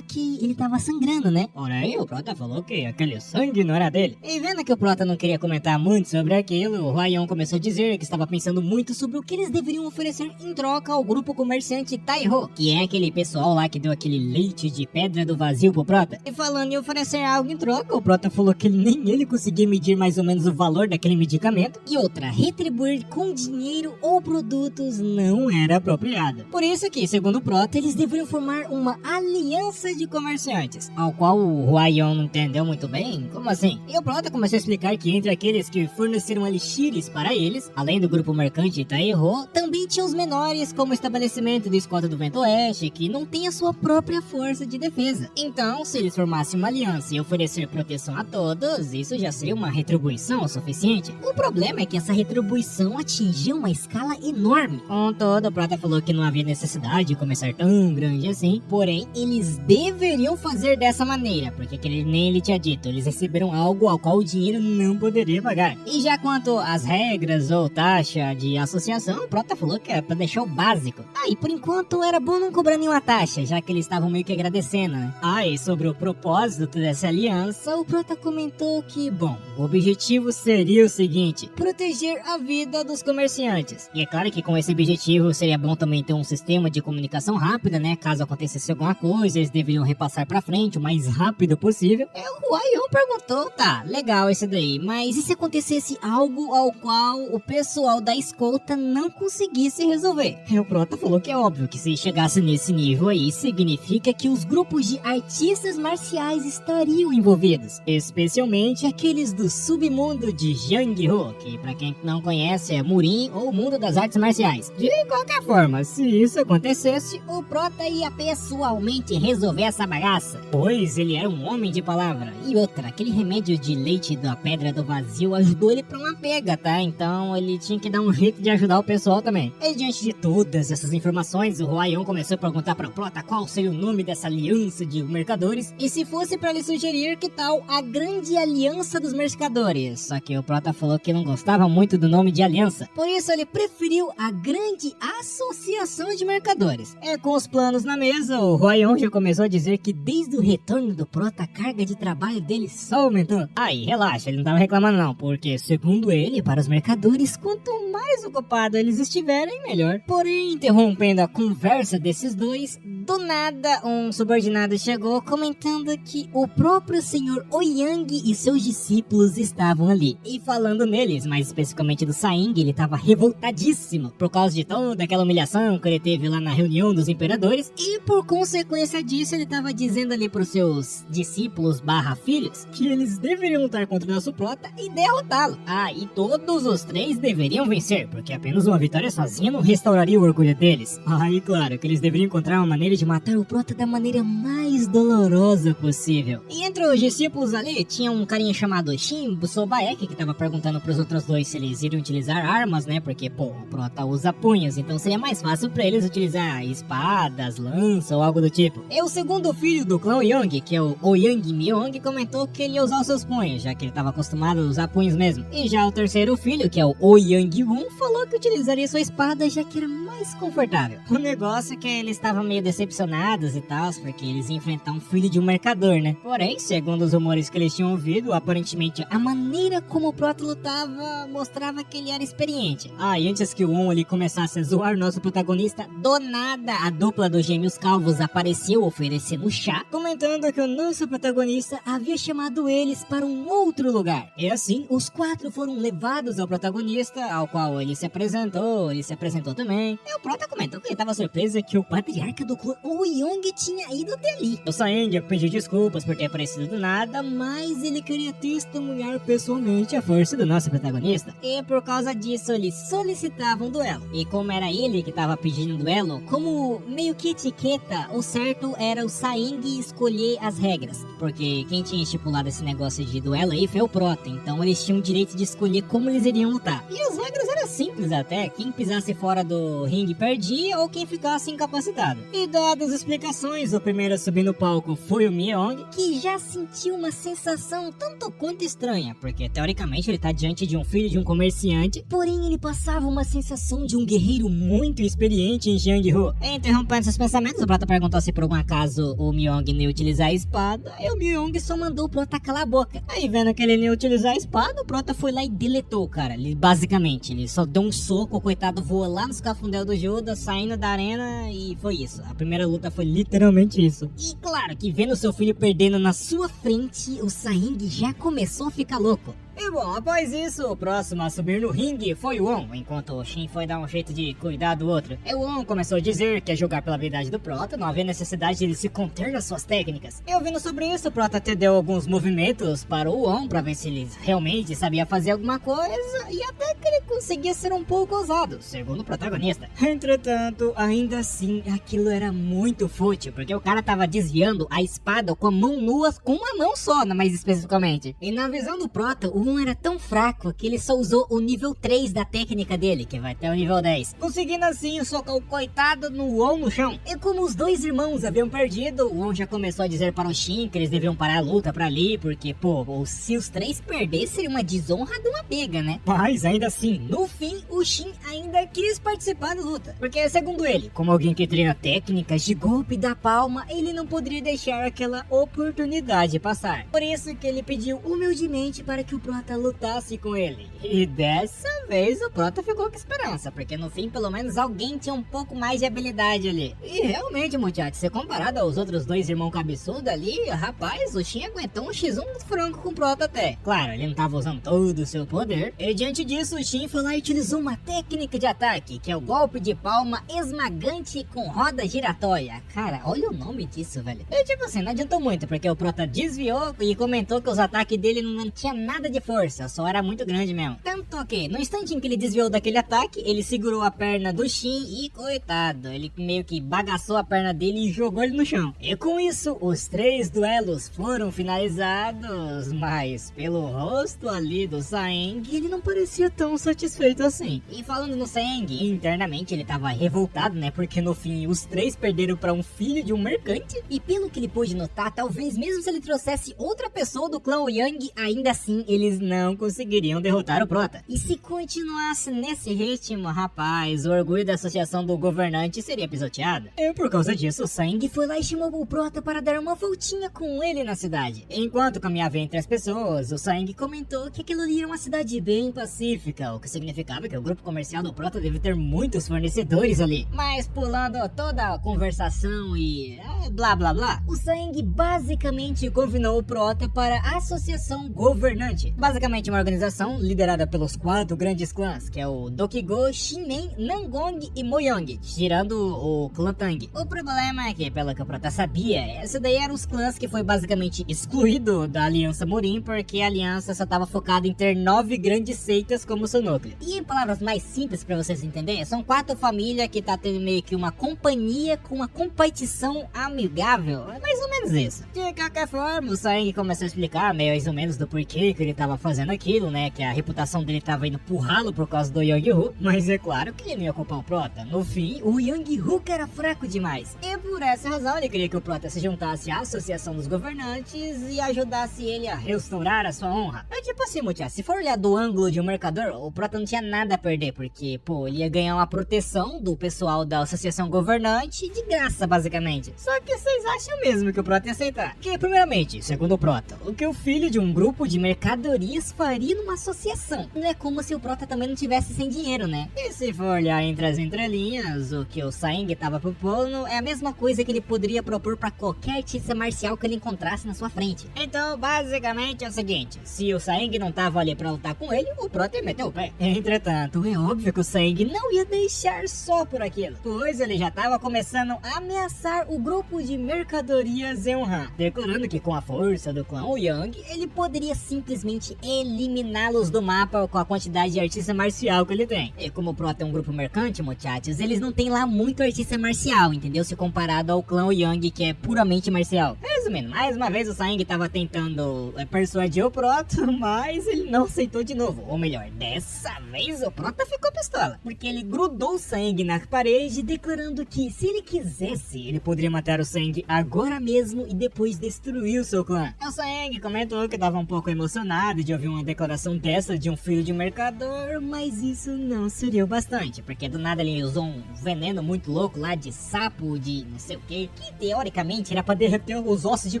que ele tava sangrando, né? Porém, o Prota falou que aquele sangue não era dele. E vendo que o Prota não queria comentar muito sobre aquilo, o Huaion começou a dizer que estava pensando muito sobre o que eles deveriam oferecer em troca ao grupo comerciante Taiho, que é aquele pessoal lá que deu aquele leite de pedra do vazio pro Prota. E falando em oferecer algo em troca, o Prota falou que nem ele conseguia medir mais ou menos o valor daquele medicamento. E outra, retribuir com dinheiro ou produtos não era apropriado. Por isso que, segundo o Prota, eles deveriam formar uma aliança de comerciantes, ao qual o Huaion não entendeu muito bem. Como assim? E o Prota começou a explicar que entre aqueles que forneceram elixires para eles, além do grupo mercante Taiho, também tinha os menores, como o estabelecimento do Escolta do Vento Oeste, que não tem a sua própria força de defesa. Então, se eles formassem uma aliança e oferecer proteção a todos, isso já seria uma retribuição o suficiente. O problema é que essa retribuição atingiu uma escala enorme. Contudo, o Prota falou que não havia necessidade de começar tão grande assim, porém, eles deveriam fazer dessa maneira, porque que nem ele tinha dito, eles receberam algo ao qual o dinheiro não poderia pagar. E já quanto às regras ou taxa de associação, o Prota falou que era pra deixar o básico. E por enquanto era bom não cobrar nenhuma taxa, já que eles estavam meio que agradecendo, né? E sobre o propósito dessa aliança, o Prota comentou que, bom, o objetivo seria o seguinte: proteger a vida dos comerciantes. E é claro que com esse objetivo seria bom também ter um sistema de comunicação rápida, né? Caso acontecesse alguma coisa, eles deveriam repassar pra frente o mais rápido possível. O Huaion perguntou, tá, legal esse daí, mas e se acontecesse algo ao qual o pessoal da escolta não conseguisse resolver? O Prota falou que é óbvio que se chegasse nesse nível aí, significa que os grupos de artistas marciais estariam envolvidos, especialmente aqueles do submundo de Jianghu, que pra quem não conhece é Murin ou mundo das artes marciais. De qualquer forma, se isso acontecesse, o Prota ia pessoalmente resolver essa bagaça, pois ele era um homem de palavra. E outra, aquele remédio de leite da pedra do vazio ajudou ele pra uma pega, tá? Então ele tinha que dar um jeito de ajudar o pessoal também. E diante de todas essas informações, o Huaion começou a perguntar para o Prota qual seria o nome dessa aliança de mercadores, e se fosse para lhe sugerir, que tal a Grande Aliança dos Mercadores. Só que o Prota falou que não gostava muito do nome de aliança, por isso ele preferiu a Grande Associação de Mercadores. Com os planos na mesa, o Huaion já começou a dizer que desde o retorno do Prota, a carga de trabalho dele só aumentou. E relaxa, ele não tava reclamando não, porque segundo ele, para os mercadores, quanto mais ocupado eles estiverem, melhor. Porém, interrompendo a conversa desses dois, do nada um subordinado chegou comentando que o próprio senhor Ouyang e seus discípulos estavam ali. E falando neles, mais especificamente do Saing, ele estava revoltadíssimo por causa de toda aquela humilhação que ele teve lá na reunião dos imperadores, e por consequência disso ele estava dizendo ali para os seus discípulos / filhos que eles deveriam lutar contra o nosso Prota e derrotá-lo. E todos os três deveriam vencer, porque apenas uma vitória sozinha não restauraria o orgulho deles. E claro que eles deveriam encontrar uma maneira de matar o Prota da maneira mais dolorosa possível. E entre os discípulos ali, tinha um carinha chamado Shin Busobaek, que tava perguntando pros outros dois se eles iriam utilizar armas, né? Porque, o Prota usa punhos, então seria mais fácil pra eles utilizar espadas, lança ou algo do tipo. E o segundo filho do clã Ouyang, que é o Ouyang Myong, comentou que ele ia usar os seus punhos, já que ele tava acostumado a usar punhos mesmo. E já o terceiro filho, que é o Ouyang Wun, falou que utilizaria sua espada, já que era mais confortável. O negócio é que ele estava meio decepcionado decepcionados e tal, porque eles iam enfrentar um filho de um mercador, né? Porém, segundo os rumores que eles tinham ouvido, aparentemente a maneira como o Prota lutava mostrava que ele era experiente. E antes que o On ele começasse a zoar nosso protagonista, do nada a dupla dos gêmeos calvos apareceu oferecendo chá, comentando que o nosso protagonista havia chamado eles para um outro lugar. E assim, os 4 foram levados ao protagonista, ao qual ele se apresentou também. E o Prota comentou que ele estava surpreso que o patriarca do clã, o Young, tinha ido até ali. O Saeng pediu desculpas por ter aparecido do nada, mas ele queria testemunhar pessoalmente a força do nosso protagonista. E por causa disso, eles solicitavam um duelo. E como era ele que estava pedindo um duelo, como meio que etiqueta, o certo era o Saeng escolher as regras. Porque quem tinha estipulado esse negócio de duelo aí foi o Prota, então eles tinham o direito de escolher como eles iriam lutar. E as regras eram simples até, quem pisasse fora do ringue perdia ou quem ficasse incapacitado. E dadas as explicações, o primeiro a subir no palco foi o Myong, que já sentiu uma sensação tanto quanto estranha, porque teoricamente ele tá diante de um filho de um comerciante, porém ele passava uma sensação de um guerreiro muito experiente em Jang-Ho. Interrompendo seus pensamentos, o Prota perguntou se por algum acaso o Myong não ia utilizar a espada, e o Myong só mandou o Prota calar a boca. Aí vendo que ele não ia utilizar a espada, o Prota foi lá e deletou o cara. Ele só deu um soco, o coitado voou lá nos cafundel do Judas, saindo da arena, e foi isso. A primeira luta foi literalmente isso. E claro que vendo seu filho perdendo na sua frente, o Saeng já começou a ficar louco. E bom, após isso, o próximo a subir no ringue foi o On, enquanto o Shin foi dar um jeito de cuidar do outro. E o On começou a dizer que ia jogar pela habilidade do Prota, não havia necessidade de ele se conter nas suas técnicas. E ouvindo sobre isso, o Prota até deu alguns movimentos para o On, pra ver se ele realmente sabia fazer alguma coisa, e até que ele conseguia ser um pouco ousado, segundo o protagonista. Entretanto, ainda assim, aquilo era muito fútil, porque o cara tava desviando a espada com a mão nua, com uma mão só, mais especificamente. E na visão do Prota, o On era tão fraco que ele só usou o nível 3 da técnica dele, que vai até o nível 10, conseguindo assim socar o coitado no On no chão. E como os dois irmãos haviam perdido, o On já começou a dizer para o Shin que eles deviam parar a luta pra ali, porque, pô, se os 3 perdessem, seria uma desonra de uma pega, né? Mas ainda assim, no fim, o Shin ainda quis participar da luta, porque segundo ele, como alguém que treina técnicas de golpe da palma, ele não poderia deixar aquela oportunidade passar. Por isso que ele pediu humildemente para que o Prota lutasse com ele. E dessa vez o Prota ficou com esperança, porque no fim pelo menos alguém tinha um pouco mais de habilidade ali. E realmente, muchachos, se comparado aos outros dois irmãos cabeçudos ali, rapaz, o Shin aguentou um X1 franco com o Prota até. Claro, ele não tava usando todo o seu poder. E diante disso, o Shin foi lá e utilizou uma técnica de ataque, que é o golpe de palma esmagante com roda giratória. Cara, olha o nome disso, velho. E tipo assim, não adiantou muito, porque o Prota desviou e comentou que os ataques dele não tinha nada de força, só era muito grande mesmo. Tanto que, no instante em que ele desviou daquele ataque, ele segurou a perna do Shin e, coitado, ele meio que bagaçou a perna dele e jogou ele no chão. E com isso, os 3 duelos foram finalizados, mas pelo rosto ali do Saeng, ele não parecia tão satisfeito assim. E falando no Saeng, internamente ele tava revoltado, né, porque no fim os 3 perderam para um filho de um mercante, e pelo que ele pôde notar, talvez mesmo se ele trouxesse outra pessoa do clã Yang, ainda assim eles não conseguiriam derrotar o Prota. E se continuasse nesse ritmo, rapaz, o orgulho da associação do governante seria pisoteado. E por causa disso, o Saeng foi lá e chamou o Prota para dar uma voltinha com ele na cidade. Enquanto caminhava entre as pessoas, o Saeng comentou que aquilo ali era uma cidade bem pacífica, o que significava que o grupo comercial do Prota deve ter muitos fornecedores ali. Mas pulando toda a conversação e blá blá blá, o Saeng basicamente convidou o Prota para a associação governante. Basicamente uma organização liderada pelos 4 grandes clãs, que é o Dokigo, Shinmen, Nangong e Moyong, tirando o clã Tang. O problema é que, pelo que o Prota sabia, esses daí eram os clãs que foi basicamente excluído da Aliança Morin, porque a aliança só estava focada em ter 9 grandes seitas como seu núcleo. E em palavras mais simples para vocês entenderem, são 4 famílias que tá tendo meio que uma companhia com uma competição amigável, é mais ou menos isso. De qualquer forma, o Saeng começou a explicar mais ou menos do porquê que ele tava fazendo aquilo, né, que a reputação dele tava indo pro ralo por causa do Young-Ho, mas é claro que ele não ia culpar o Prota. No fim, o Young-Ho era fraco demais, e por essa razão ele queria que o Prota se juntasse à associação dos governantes e ajudasse ele a restaurar a sua honra. É tipo assim, muchachos, se for olhar do ângulo de um mercador, o Prota Prota não tinha nada a perder, porque, pô, ele ia ganhar uma proteção do pessoal da associação governante de graça, basicamente. Só que vocês acham mesmo que o Prota ia aceitar? Porque, primeiramente, segundo o Prota, o que o filho de um grupo de mercadorias faria numa associação? Não é como se o Prota também não tivesse sem dinheiro, né? E se for olhar entre as entrelinhas, o que o Saeng tava propondo é a mesma coisa que ele poderia propor pra qualquer artista marcial que ele encontrasse na sua frente. Então, basicamente é o seguinte, se o Saeng não tava ali pra lutar com ele, o Prota ia meter o pé. Entretanto, é óbvio que o Saeng não ia deixar só por aquilo, pois ele já tava começando a ameaçar o grupo de mercadorias Eunhan, declarando que com a força do clã Ouyang, ele poderia simplesmente eliminá-los do mapa com a quantidade de artista marcial que ele tem. E como o Prota é um grupo mercante, muchachos, eles não tem lá muito artista marcial, entendeu? Se comparado ao clã Ouyang, que é puramente marcial. Resumindo, mais uma vez o Saeng tava tentando persuadir o Prota, mas ele não aceitou de novo. Ou melhor, dessa vez o Prota ficou pistola, porque ele grudou o Saeng na parede, declarando que se ele quisesse, ele poderia matar o Saeng agora mesmo e depois destruir o seu clã. O Saeng comentou que tava um pouco emocionado de ouvir uma declaração dessa de um filho de mercador, mas isso não seria o bastante, porque do nada ele usou um veneno muito louco lá de sapo, de não sei o que teoricamente era pra derreter os ossos de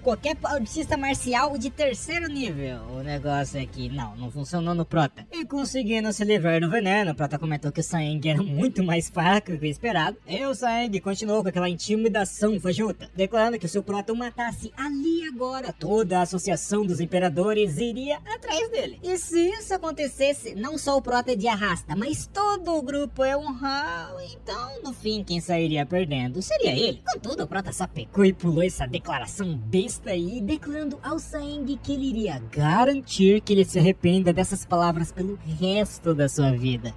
qualquer artista marcial de terceiro nível. O negócio é que não funcionou no Prota. E conseguindo se livrar do veneno, o Prota comentou que o Saeng era muito mais fraco do que o esperado. E o Saeng continuou com aquela intimidação fajuta, declarando que se o Prota o matasse ali agora, toda a associação dos imperadores iria atrás dele. E se isso acontecesse, não só o Prota de arrasta, mas todo o grupo é honrado, então no fim quem sairia perdendo seria ele. Contudo, o Prota só pecou e pulou essa declaração besta aí, declarando ao Saeng que ele iria garantir que ele se arrependa dessas palavras pelo resto da sua vida.